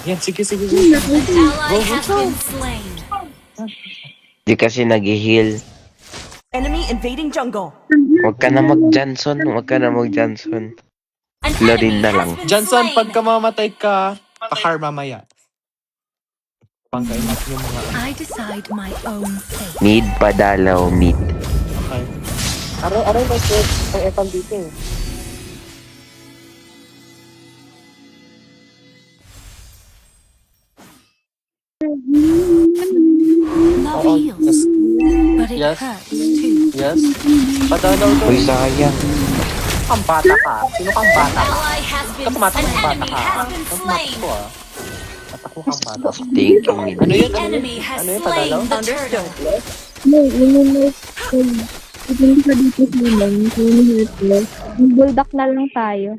A: Yan, sige.
B: An ally has been slain.
H: Di kasi nag-heal.
I: Enemy invading jungle.
H: Huwag ka na mag-Johnson.
B: An
H: Florin
B: enemy
H: na
B: has
H: lang.
B: been
A: Johnson,
B: slain.
A: pagka mamatay ka, pakar mamaya. Pangkain natin yung mga
E: I decide my own fate.
H: Mid padalaw, mid.
A: okay. Aray, may sword. May epal dito eh.
E: Love
A: Oo,
E: heals,
A: yes.
E: but it
A: Yes.
E: hurts too.
A: Yes. Padalaw to.
H: Uy, sayang.
A: Kang bata ka. Sino kang bata ka?
B: Ally has been
A: Ito tumatakbo
B: An
A: kang bata
B: enemy
A: ka.
B: has been slain.
A: Tumatakbo ah. Tatakbo kang bata.
H: Thank you, mid.
A: Ano yun?
B: Enemy has
A: Ano yun?
B: slain
A: Padalaw?
B: the turtle.
G: Hindi ka dito silang. Buldak na lang tayo.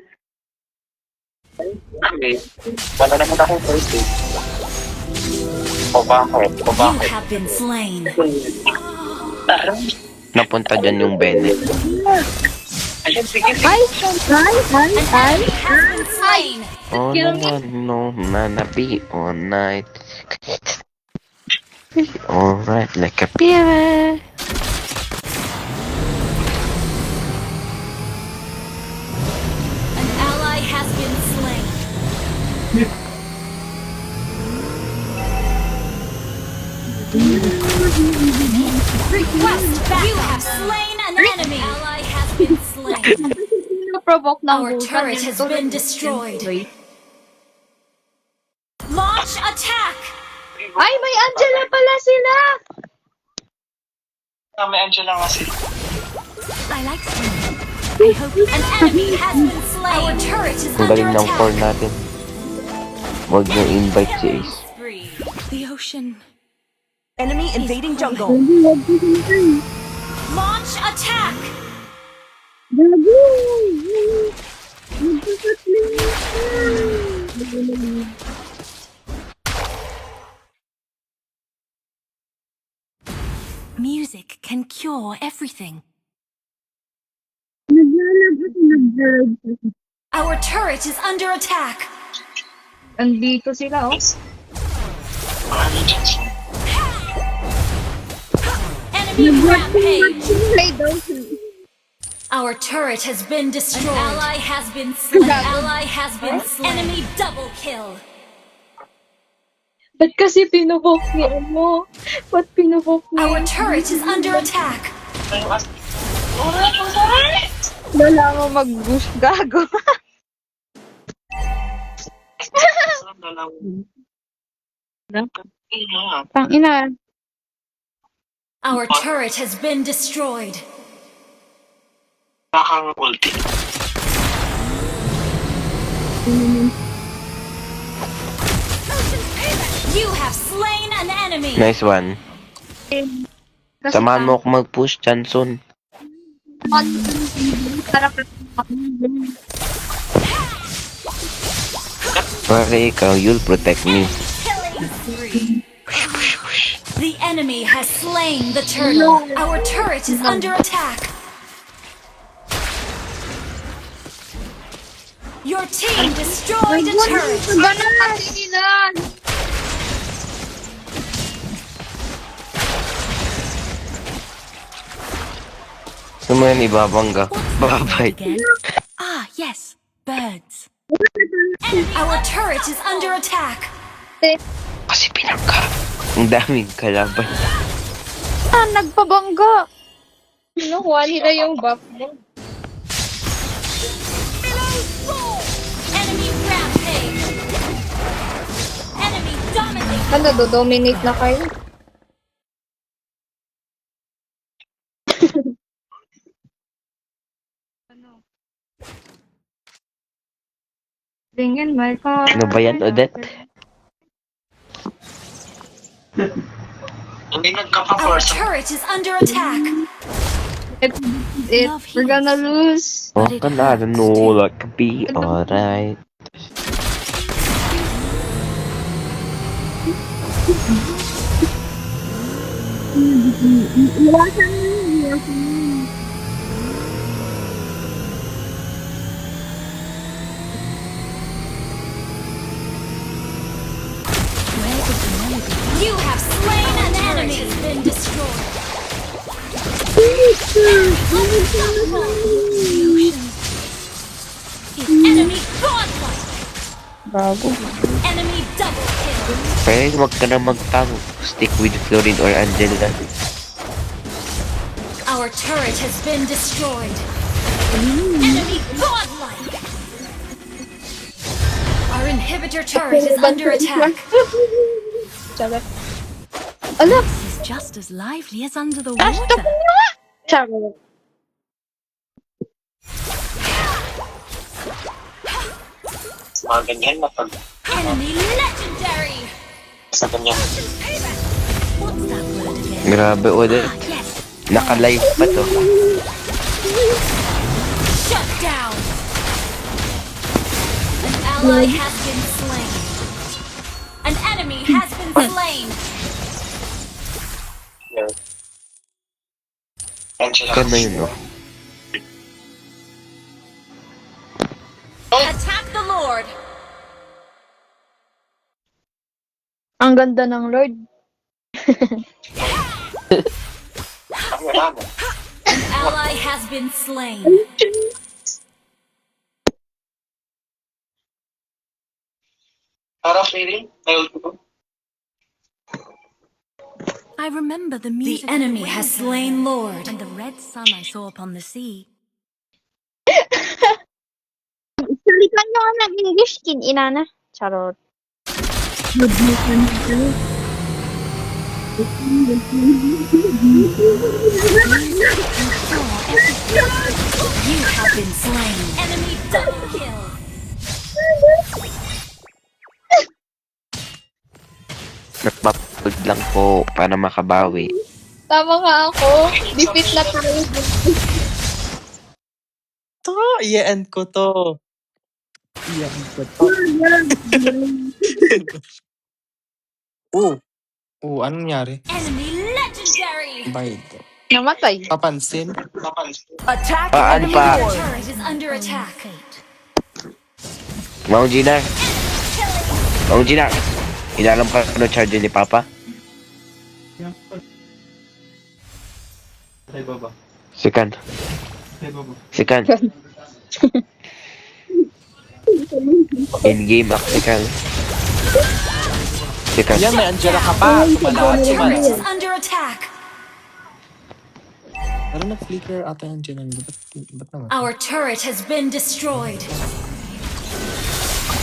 J: Wala naman akong first aid. O bakit?
B: You have been slain.
H: Napunta dyan yung Bennett.
J: Ayun, sige.
G: Ay!
B: An enemy has been slain.
H: Oh, no, nanabi all night. Alright, like a pirate.
B: An ally has been slain. Request back. You have slain an enemy. Ally has been slain.
G: Provoke ng
B: Our turret has been destroyed. Launch attack.
G: Ay, may Angela pala sila!
J: May Angela nga sila.
E: I like swimming. I hope
B: An enemy has been slain. Our turret is
H: Ang
B: under
H: galing ng core
B: attack.
H: natin. Huwag niyo invite si Ace.
B: Spree.
E: the ocean.
I: Enemy invading jungle.
B: Launch attack.
E: Music can cure everything.
B: Our turret is under attack.
G: Andito sila, oh.
B: Enemy rampage.
G: Play daw siya.
B: Our turret has been destroyed. An ally has been slain. An ally has been slain. Enemy double kill.
G: Ba't kasi pinuvoke ni ano? Ba't pinuvoke ni
B: Our turret is under attack.
G: Wala mo mag-boost, gago. Tangina.
B: Our turret has been destroyed.
J: Nakang ulti.
B: You have slain an enemy.
H: Nice one.
G: Kasi
H: Samahan mo ako mag-push, Johnson.
G: Sarap.
H: Para ikaw, you'll protect me.
B: Killing spree. The enemy has slain the turtle. Our turret is under attack. Your team destroyed a turret.
G: Ganun kasi nila.
H: Gusto mo yan ibabangga. Babay.
E: Again? Ah, yes, birds.
B: Our turret is under attack.
H: Kasi pinangka. Ang daming kalaban.
G: Ah, nagpabangga. Kinukuha nila yung buff mo.
B: Enemy rampage. Enemy dominate.
G: Ano, do-dominate na kayo? Tingin, Malcolm.
H: Ano ba yan, Odette?
J: Hindi
B: Our
J: nagkapa-first.
B: turret is under attack.
G: We're gonna lose.
H: Oh, I don't know, like, be alright.
B: You have slain an enemy. Has been destroyed. Enemy godlike.
G: Bago.
B: Enemy double kill.
H: Pero wag ka na magtango. Stick with Florin or Angela.
B: Our turret has been destroyed. Enemy godlike. Our inhibitor turret is under attack.
G: Charot. Ala!
E: This is just as lively as under the
G: Stop
E: water.
G: mo nga! Charot.
J: Mga ganyan na pag
B: Enemy legendary.
J: sa ganyan.
E: What's that word again?
H: Grabe, Odette.
E: Yes.
H: Naka-live pa to.
B: Shut down. An ally has been slain. An enemy has been slain.
J: Yeah. Angela.
H: Ikaw na yun, oh.
B: Attack the Lord.
G: Ang ganda ng Lord.
J: Ang wala mo.
B: An ally has been slain.
J: Para feeling, nail ko.
E: I remember the
B: The
E: music. of
B: enemy
E: wind
B: has slain Lord.
E: and the red sun I saw upon the sea.
G: Salitan nyo nga ng English, inana. Charot.
B: You have been slain. Enemy double kill.
H: Nagpapagod lang po para makabawi.
G: Tama nga ako. Defeat na tayo.
A: To, i-end ko to. I-end ko to. Anong nangyari?
B: Enemy legendary.
A: Baydo.
G: Namatay.
A: Papansin?
I: Attack
H: Paan
I: enemy
H: pa?
I: force.
B: Turret is under attack.
H: Mang Gina. Mang Gina. Inalam ka ano charge ni Papa? Sikan. Sikan. In-game ako, Sikan. Sikan.
A: Yan, may Angela ka pa. Sumalakad,
B: Turret
A: sumalakad.
B: is under attack.
A: Pero nag-flicker ata yung Angela. Ba't naman?
B: Our turret has been destroyed.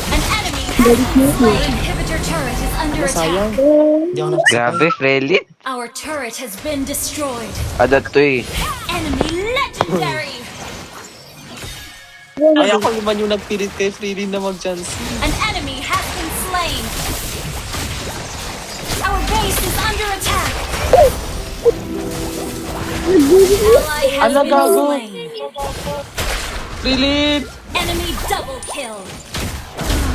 B: An enemy has been slain. Inhibitor turret is under
A: Sayang.
B: attack.
A: Hindi ako nakasakay.
H: Grabe, Frelit.
B: Our turret has been destroyed.
H: Adat to eh.
B: Enemy legendary.
A: Ay, ako naman yung nagpilit kay Freely na mag-chance.
B: An enemy has been slain. Our base is under attack. Ally has
A: Ano,
B: been
A: gago?
B: slain.
A: Freely!
B: Enemy double kill.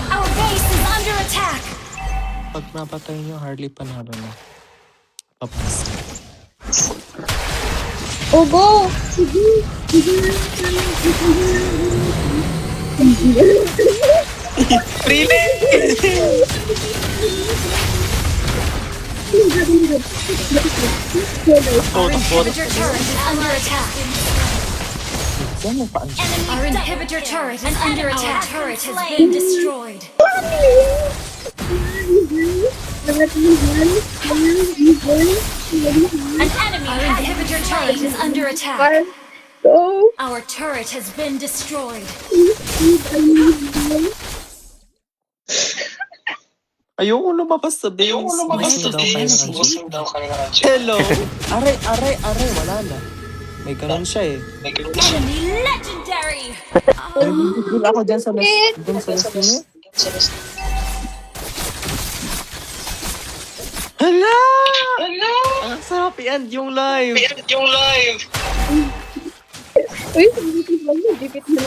B: Our base is under attack.
A: Pag napatay nyo, hardly panalo na. Papansin.
G: Oh, go!
A: Freely!
B: Our inhibitor turret is under attack.
A: Yan mo paan siya.
B: Our inhibitor turret is under attack. Our turret has been destroyed. An enemy inhibitor turret is under attack.
G: Go!
B: Our turret has been destroyed.
A: Ayoko lumabas sa base.
J: Busing daw kayo ng Angela.
A: Hello! Aray, wala na. May ganun siya eh.
B: Enemy legendary.
A: Ay, ako dyan sa last niyo. Hala! Ang sarap i-end yung live.
G: Uy, dipit mo na. Dipit mo na.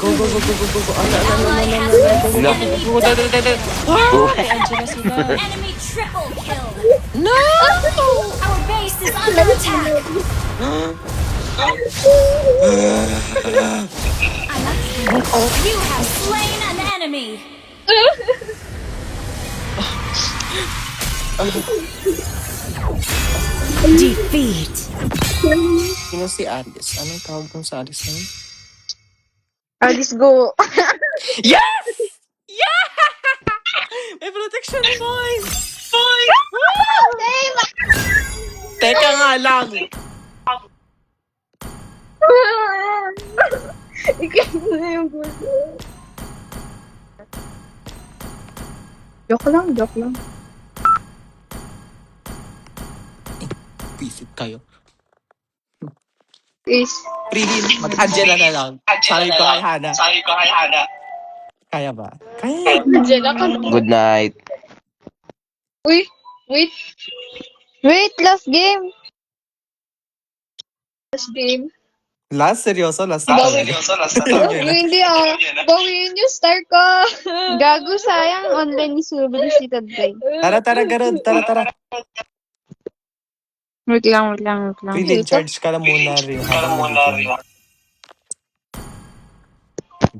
A: Go, go, go, go, go, go, go. Ala, ala, ala,
E: Ally
A: ala,
E: has
A: ala,
E: been
A: go, go,
E: slain.
A: go, go, go, go, go, go.
E: Enemy triple kill. No! Our base is under attack. You have slain an enemy.
I: Defeat.
A: Sino si Alice? Anong tawag dun sa Alice na yun?
G: Alice, go.
A: Yes! Yeah! May protection points! Teka nga lang.
G: Ikaw na yung gusto. Joke lang.
A: Visit kayo.
G: Is,
A: Prilin, mag-Angela na lang. Sabi ko kay Hana. Kaya ba? Kaya.
G: Angela ka.
H: Good night.
G: Uy, wait. Wait, last game.
A: Last? Seryoso? Last na
G: Bawi.
A: talaga.
G: Hindi bawiin yung star ko. Gago, sayang. Online ni Subili si Taday.
A: Tara, Garod. Tara.
G: Wait lang.
A: Prilin, charge ka na muna rin.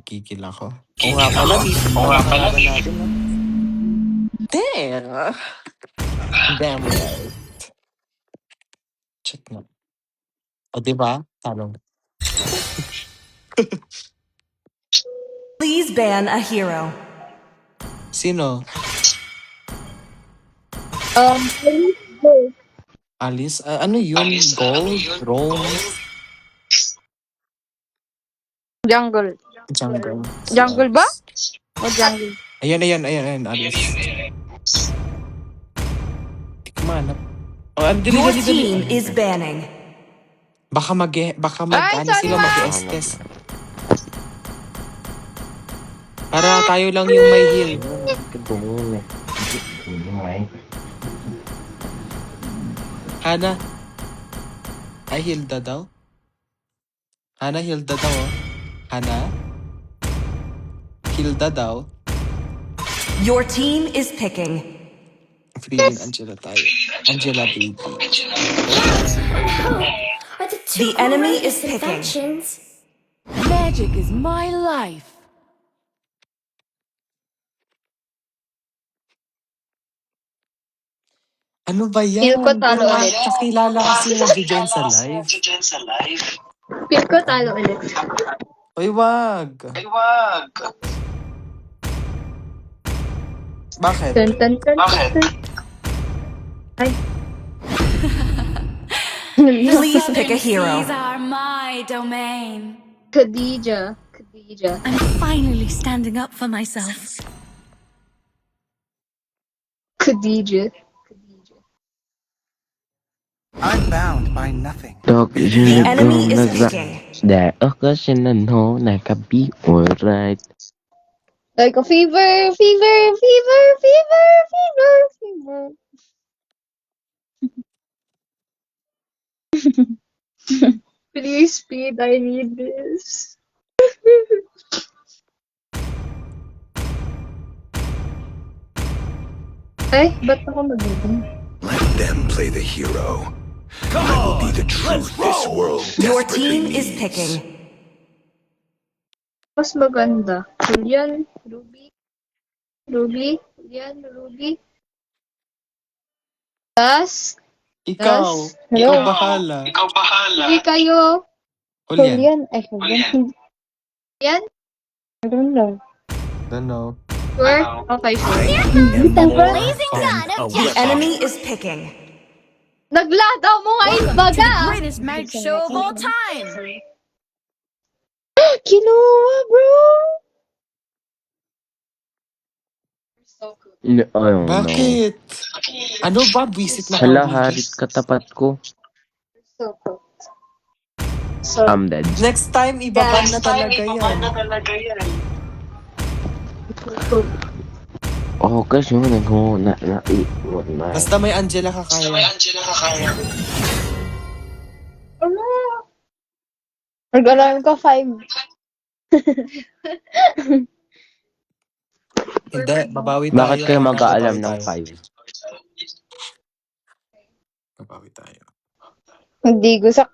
A: Gigil ako. Oo nga pala. Natin, no? Damn right. Chat na. O, diba? Talong.
I: Please ban a hero.
A: Sino? Alice? Ano yun? Gold? Rose?
G: Jungle.
A: Jungle
G: ba? O jungle?
A: Ayan, Alice. Di ko mahanap. Oh,
I: Your team is banning.
A: Baka sila mag-estes. Para tayo lang yung may heal. Hana. Ay, Hilda daw. Hana, Hilda daw. Oh. Hana. Hilda daw.
I: Your team is picking.
A: Feeling Angela tayo. Angela baby.
I: The enemy is picking.
C: Magic is my life.
A: Ano ba yan?
G: Feel ko talo ulit.
A: Kakilala kasi nag-join sa live.
G: Feel ko talo ulit.
A: Uy, wag. Bakit?
G: Tan. Ay.
I: Please pick a hero.
E: These are my domain.
G: Khadija.
B: I'm finally standing up for myself.
G: Khadija.
F: I'm bound by nothing.
I: The enemy is picking.
H: There occasion no nakabi alright.
G: Like a fever. Please, speed. I need this. Ay, ba't ako magiging?
K: Let them play the hero. I will be the truth this world
I: Your
K: desperately
I: team is
K: needs.
I: picking.
G: Mas maganda. Julian, Ruby. Julian, Ruby. Das.
A: Ikaw.
G: Hello.
A: Ikaw bahala.
G: Hindi kayo.
A: Julian.
G: Julian. Julian? I don't know.
A: Don't know.
G: Sure? Okay, sure.
E: Blazing gun of
I: The enemy is picking.
G: Nagladaw mo nga yung baga.
B: Greatest mag show of all time.
G: Kinuha, bro.
H: Ayun,
A: Bakit? Ano ba? Visit na
H: Hala,
A: kami.
H: harit katapat ko.
G: So cool. So,
H: I'm dead.
A: Next time, ibaban na talaga yan.
H: Oh, kasi yun, na.
A: Basta may Angela ka kaya.
G: mag-alarm ko 5.
A: Hindi, babawi tayo.
H: Bakit kayo mag-aalam
A: Babawi
H: ng
A: tayo.
H: 5?
A: Babawi tayo.
G: Hindi gusak.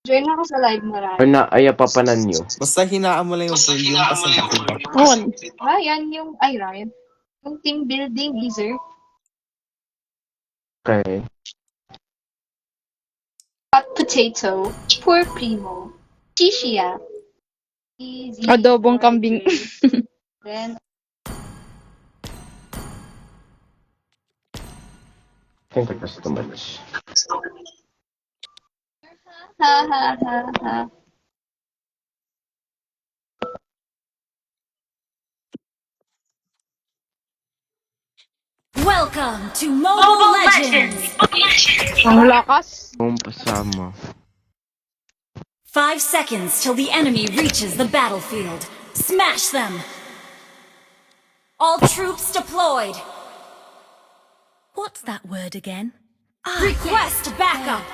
G: Join ako sa live na rin.
H: Ano, ayapapanan nyo.
A: Basta hinaan mo lang yung volume kasi nakiba.
G: Yan yung, Ryan. Yung team building, Blizzard.
H: Okay.
G: Hot potato, poor primo, Shishia, adobong kambing. Then,
H: I think that's too much.
G: ha ha ha ha.
B: Welcome to Mobile Legends!
G: Ang lakas.
H: Kung pasama.
B: 5 seconds till the enemy reaches the battlefield. Smash them! All troops deployed! What's that word again? Request backup!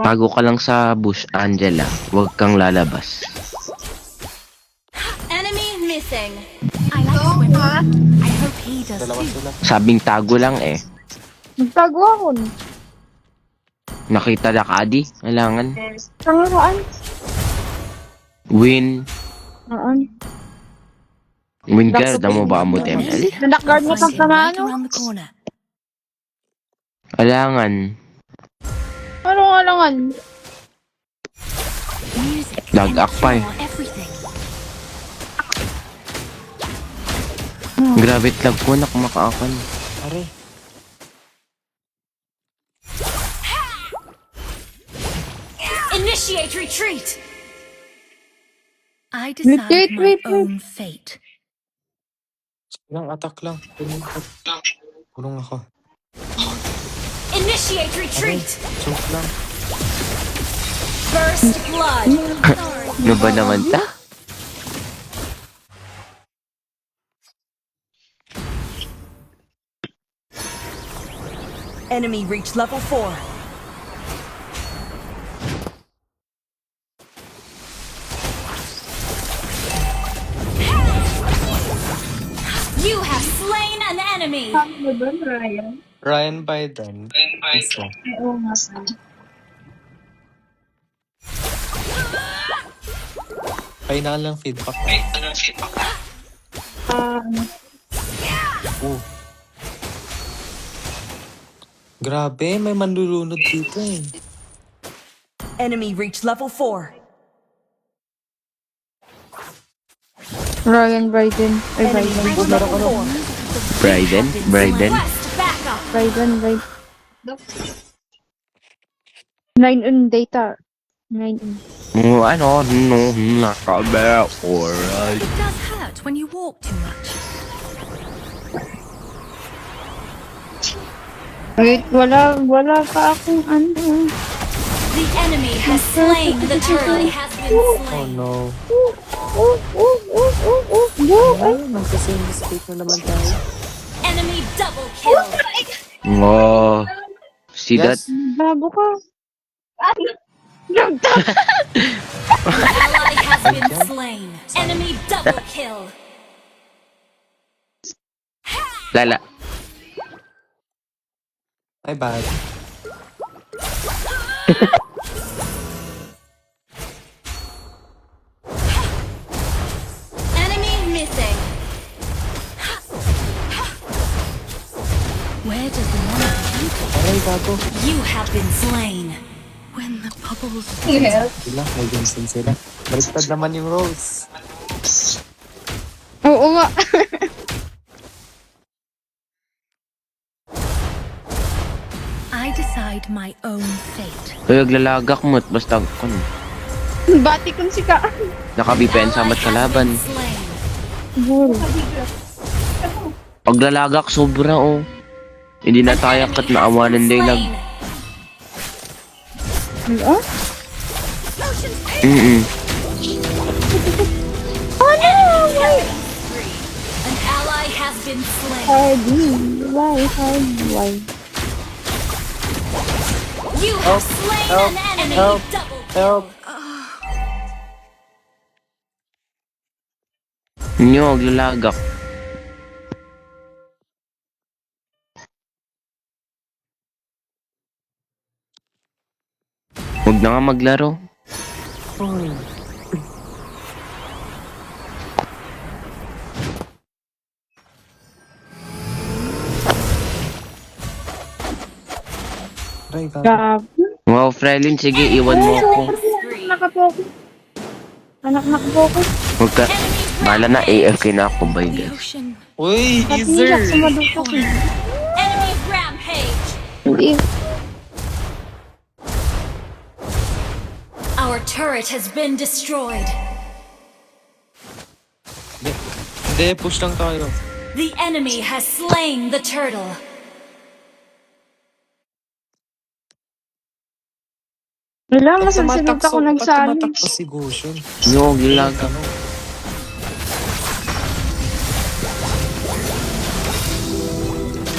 H: Tago ka lang sa bush, Angela. Huwag kang lalabas.
B: Enemy missing. I like swimmer. I hope he does
A: Dalawa
B: too.
A: sila.
H: Sabing tago lang eh.
G: Nagtago ako.
H: Nakita na Kadi? Kailangan.
G: Tangaraan.
H: Win.
G: Saan?
H: Win ka, mo ba mo ML?
G: Nandakguard mo
B: Find
G: pang
B: him right
G: kamano.
B: around the corner.
H: Kailangan.
G: Ano nga langan?
B: Music
H: Lag-ak pa eh.
B: cure everything.
H: Grabe lag ko, nakumakakan.
A: Are.
B: Initiate retreat! I decide
G: Retreat,
B: my
G: retreat.
B: own fate.
A: Lang, attack lang. Kulong ako.
B: Initiate retreat!
A: Choke lang.
B: First blood!
H: Ano ba naman ta?
I: Enemy reached level 4.
B: You have slain an enemy!
A: Ryan Biden. Isa. Final lang feedback. Oh. Grabe, may manlulunod dito eh.
I: Enemy reached level 4.
G: Ryan Biden. Ay,
I: Enemy
G: Biden.
I: reached level 4.
H: Bryden? Bryden?
B: Request backup!
G: Biden. 9 data. 9
H: Ano? No, nakabe. Alright.
B: It does hurt when you walk too much.
G: Wait, wala pa akong ano.
B: The enemy has slain the turtle. Has been
A: Oh
B: slain.
A: no.
G: Ay,
A: Magkasame mistake na naman tayo.
B: Enemy double kill.
H: Oh. See that?
G: babo ka.
B: Ally has been slain. Enemy double kill.
H: Lala.
A: Ay, bad.
B: Enemy missing. Where does the money come from?
A: Aray, bago.
B: You have been slain. When the bubbles
A: Sila, may Vincent sila. Baliktad naman yung Rose.
G: Oo nga.
B: I decide my own fate.
H: Uy, aglalagak mo't basta kun.
G: Bati kong sika.
H: Naka-VPN sa mat kalaban.
B: Slain.
G: Bull.
H: Paglalagak sobra oh. Hindi na tayo kat naawanan din lag.
G: Ah? Oh no! Why?
E: An ally has been slain.
G: Hardy. Why?
E: You have slain an enemy. Double kill.
H: Hindi mo maglalagak. Huwag na nga maglaro.
A: Aray, gago.
G: Grabe.
H: Wow, Frelin, sige, iwan mo ako.
G: Nakapokus. Anak nakapokus.
H: Huwag ka. Bahala na, AFK na ako, bye guys.
A: Uy,
G: Patilak
A: Easer!
G: sumadukok eh.
E: Enemy rampage.
G: Hindi.
E: Our turret has been destroyed.
A: Hindi, push lang tayo.
E: The enemy has slain the turtle.
G: Wala, masunod ako nagsali.
A: Tumatakbo si Goshen.
H: Hindi mo maglalagak.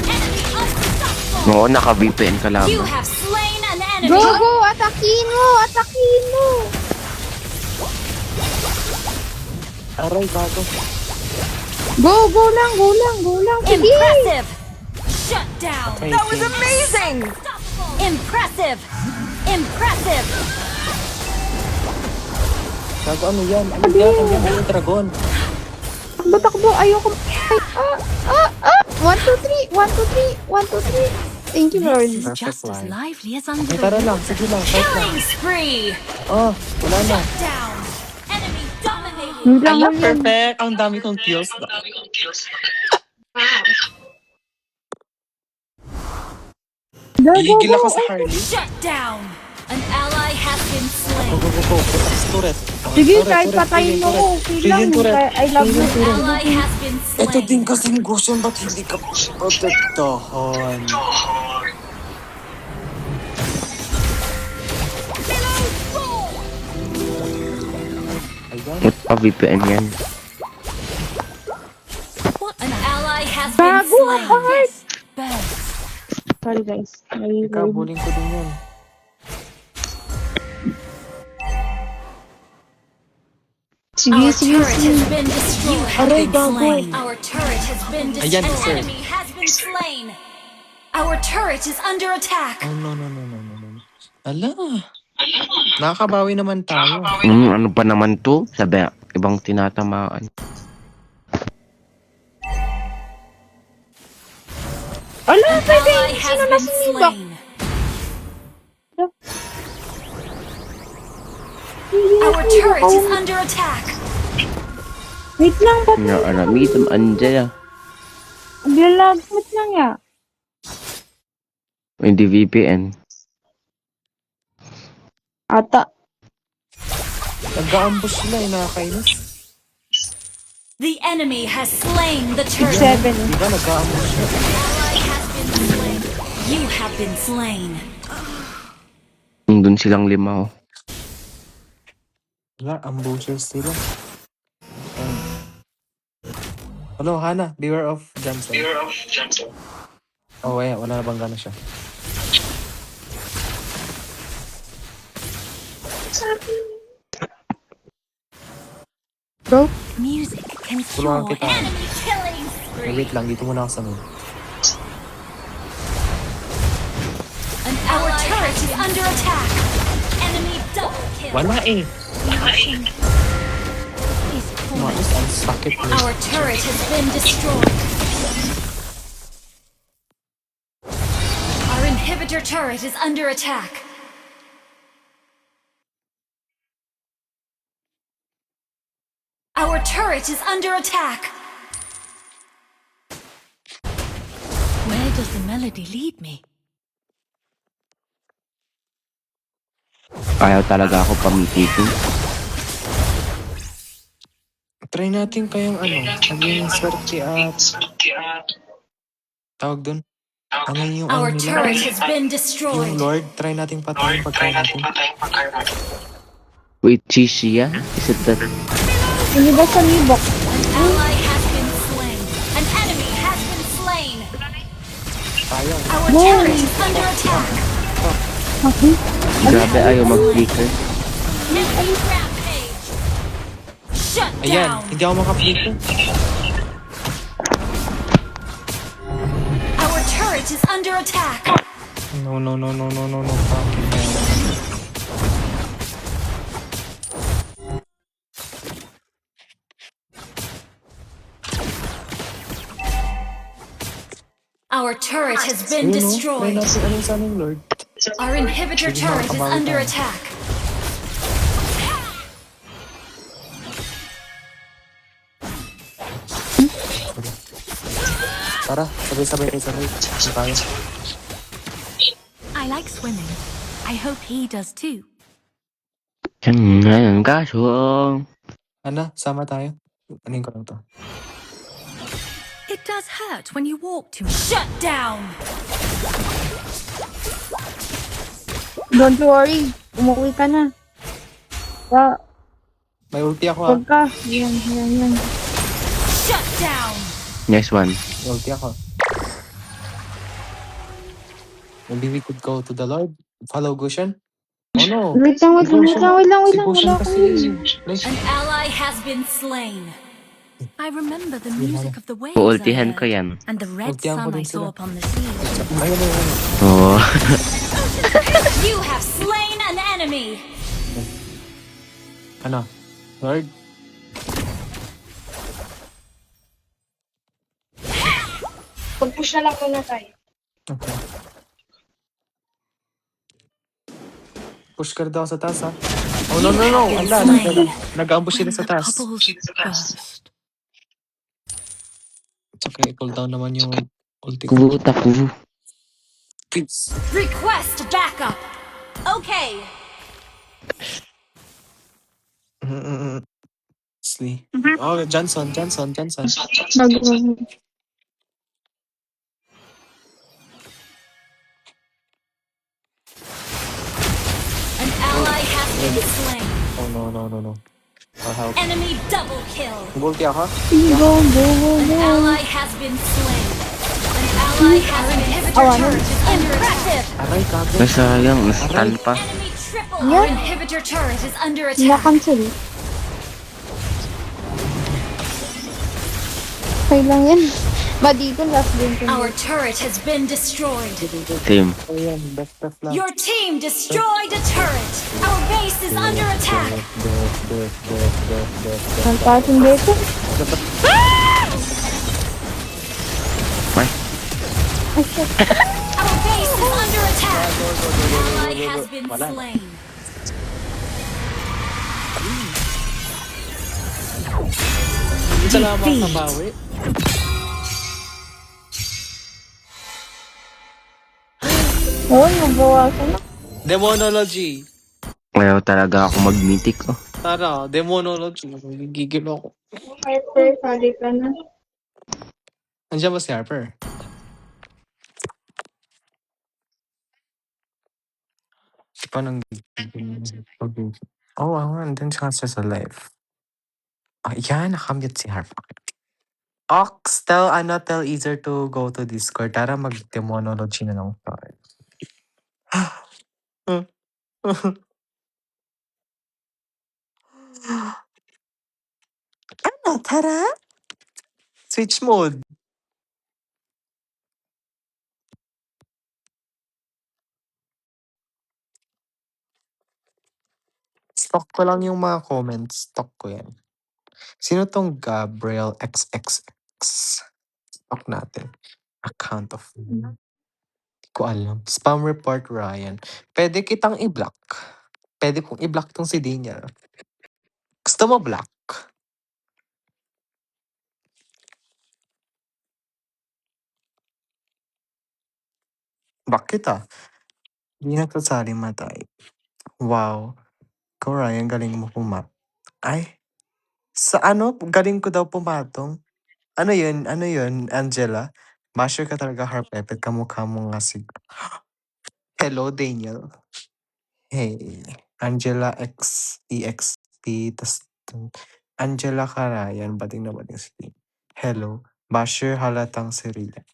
E: Enemy unstoppable.
H: Oo, naka-VPN ka lang.
E: You have slain an enemy.
G: Go! Atakin mo! Atakin mo!
A: Aray, gago.
G: Go lang! Sige!
E: Impressive. Shut down.
A: That was
I: Amazing!
E: Impressive. Impressive.
A: Gago, ano yan? Ano yan? Ano yung dragon?
G: Takbo! Ayoko. Ay, 1, 2, 3! 1, 2, 3! Thank you, Lord.
E: This is
A: Perfect
E: just as
A: line.
E: lively as
A: Ay,
E: under
A: tara lang. Sige lang. Fight lang.
E: Killing spree.
A: Oh, wala na.
E: Shut down. Enemy dominated.
G: Hindi lang
A: Ayan,
G: yan.
A: perfect. Ang dami kong kills. Gigil ako sa Harley.
E: Shut down. An ally has been slain.
A: Go. Putas turret.
G: Sige,
A: Turret,
G: kahit
A: turret,
G: patayin
A: killing
G: mo
A: turret.
G: ko. Okay
A: Killing
G: lang.
A: turret.
G: I love you.
A: Killing turret.
E: Ally has been slain.
A: Ito din kasing Goshen, ba't hindi ka protektahan? Ayan.
H: Ba't pa VPN yan?
E: An ally has been
G: Bago,
E: slain.
G: heart!
E: Best.
G: Sorry, guys.
A: Ikaw, bullying ko din yan.
E: Our
G: Sige.
E: turret has been destroyed. You have
A: Aray,
E: been
A: gago.
E: slain. Our turret has been
A: Ayan,
E: destroyed.
A: sir.
E: An enemy has been slain. Our turret is under attack.
A: Oh, no. Ala. Nakakabawi naman tayo.
H: Ano pa naman to? Sabi, ibang tinatamaan.
G: Ala,
E: An
G: pwede.
E: ally has
G: Sino na
E: been
G: sinibak?
E: slain. Our turret is under attack.
G: Wait lang, ba't
H: Nga, aramitam, andyan.
G: Naglalagpot lang ya?
H: Hindi VPN.
G: Ata.
A: Nag-a-ambush sila, nakakainis.
E: The enemy has slain the turtle.
G: 7.
A: Di ba nag-a-ambush sila?
E: Ally has been slain. You have been slain.
H: Nandun silang 5 oh.
A: Wala, ambushers sila. Hello, Hana. Beware of Johnson. Oh, wala na bang gana siya.
G: Go.
E: Music can
A: Tulungan
E: cure
A: kita.
E: enemy killing spree.
A: Wait lang, dito muna ako sa main.
E: Our turret is under attack. Enemy double kill.
A: Wala eh.
E: Is
A: Mas, ang sakit eh.
E: Our turret has been destroyed. Our inhibitor turret is under attack. Our turret is under attack. Where does the melody lead me?
H: Ayaw talaga ako pamititin.
A: Try natin kayang maging swerte at tawag dun. Ano yung
E: Our
A: nila?
E: turret has been
A: Yung
E: destroyed.
A: Lord, try nating patayin pagka natin.
H: Wait, Chishia? Is it that?
G: Hindi ba sa libok?
E: An ally has been slain. An enemy has been slain.
A: Sayang.
E: Our turret is under attack.
H: Grabe, ayaw mag-flicker.
E: Enemy rampage. Shut
A: Ayan,
E: down.
A: hindi ako maka-flicker.
E: Our turret is under attack.
A: No. Fucking hell.
E: Our turret has been
A: Try
E: destroyed.
A: natin anong sa aming Lord.
E: Our inhibitor turret is under attack.
A: Tara, sabay. Hindi kaya.
B: I like swimming. I hope he does too.
H: Chẳng ngayon ka xuống.
A: Ana, sama tayo. Anin ko lang to.
B: It does hurt when you walk too much.
E: Shut down.
G: Don't worry. Umuwi ka na.
A: May ulti ako
G: Huwag ka. Yan.
E: Shut down.
H: Next one.
A: May ulti ako. Maybe we could go to the Lord. Follow Gushan. Oh no.
G: Wait lang.
A: Si Gushan
G: Wala
A: kasi. Like,
E: An ally has been slain.
B: I remember the music of the waves
H: Puultihan
B: I
H: ko
B: heard,
H: yan.
B: and the red
A: Ultihan ko
B: sun I
A: din
B: saw
A: sila.
B: upon the sea.
A: ayun.
H: Oo.
E: You have slain an enemy.
A: Ano? Lord?
G: Pag-push na lang muna tayo.
A: Okay. Push ka daw sa taas, ha? Oh, no. Ala, nag-ambush sila sa taas.
B: Couples first.
A: It's okay, cool down naman yung ulti ko.
H: Kubu taku.
A: Please.
E: Request backup. Okay.
A: Slee. Oh, Johnson.
E: An ally has been slain.
A: Oh, no. I'll help.
E: Enemy double kill.
A: Ulti ako?
E: An ally has been slain. An ally has been inhibitor turret is under attack.
A: Aray, kago.
H: Nasayang, na-stun pa.
E: Enemy triple. Our inhibitor turret is under attack.
G: Na-cancel. Okay lang yan. Ba dito last game ko.
E: Our turret has been destroyed.
H: Team.
A: Ayan, best lang.
E: Your team destroyed a turret. Our base is under attack.
G: Ang pasin dito.
H: May.
G: Ay, shit.
E: Our base is under attack. An ally has been slain.
A: Isa lang makabawi.
G: Oo, magbawasan na.
A: Demonology.
H: Ayaw talaga ako mag-mythic, oh.
A: Tara, demonology. Gigil ako.
G: Hyper, sali ka na.
A: Andiyan ba si Harper? Paano oh, andun siya sa live. Yan, nakamute si Harper. Ox, tell Easer to go to Discord. Tara, mag-demonology na lang tayo. Ano, tara? Switch mode. Stock ko lang yung mga comments. Stock ko yan. Sino tong Gabriel XXX? Stock natin. Account of... Hindi ko alam. Spam report Ryan. Pwede kitang i-block. Pwede kong i-block tong si Daniel. Gusto mo block? Bakit ah? Hindi nagsasali matay. Wow. Ikaw Ryan, galing mo pumat. Ay. Sa ano, galing ko daw pumatong. Ano yun? Ano yun, Angela? Basher ka talaga, Harpepet. Kamukha mo nga si... Hello, Daniel. Hey, Angela EXP. Tas, Angela Carayan. Bating na bating si Hello. Basher halatang si Rhea.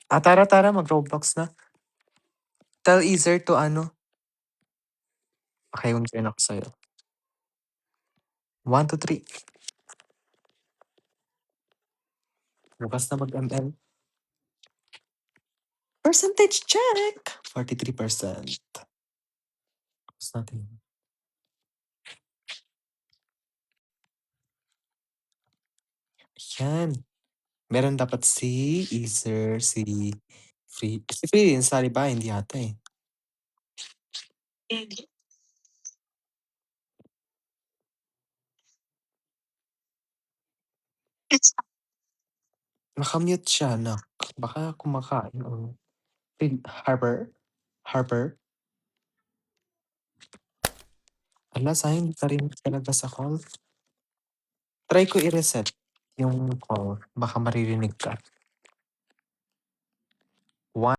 A: Tara, mag-Roblox na. Tell Easer to ano. Okay, yung join ako sa'yo. 1, 2, 3. Bukas na mag-ML. Percentage check! 43%. Bukas natin. Yan. Meron dapat si Easer, si Free. Si Free din, sali ba? Hindi ata eh. Nakamute siya, nak. Baka kumakain. Harper? Harper? Ala, sayang ka rin talaga sa call. Try ko i-reset yung call. Baka maririnig ka. 1,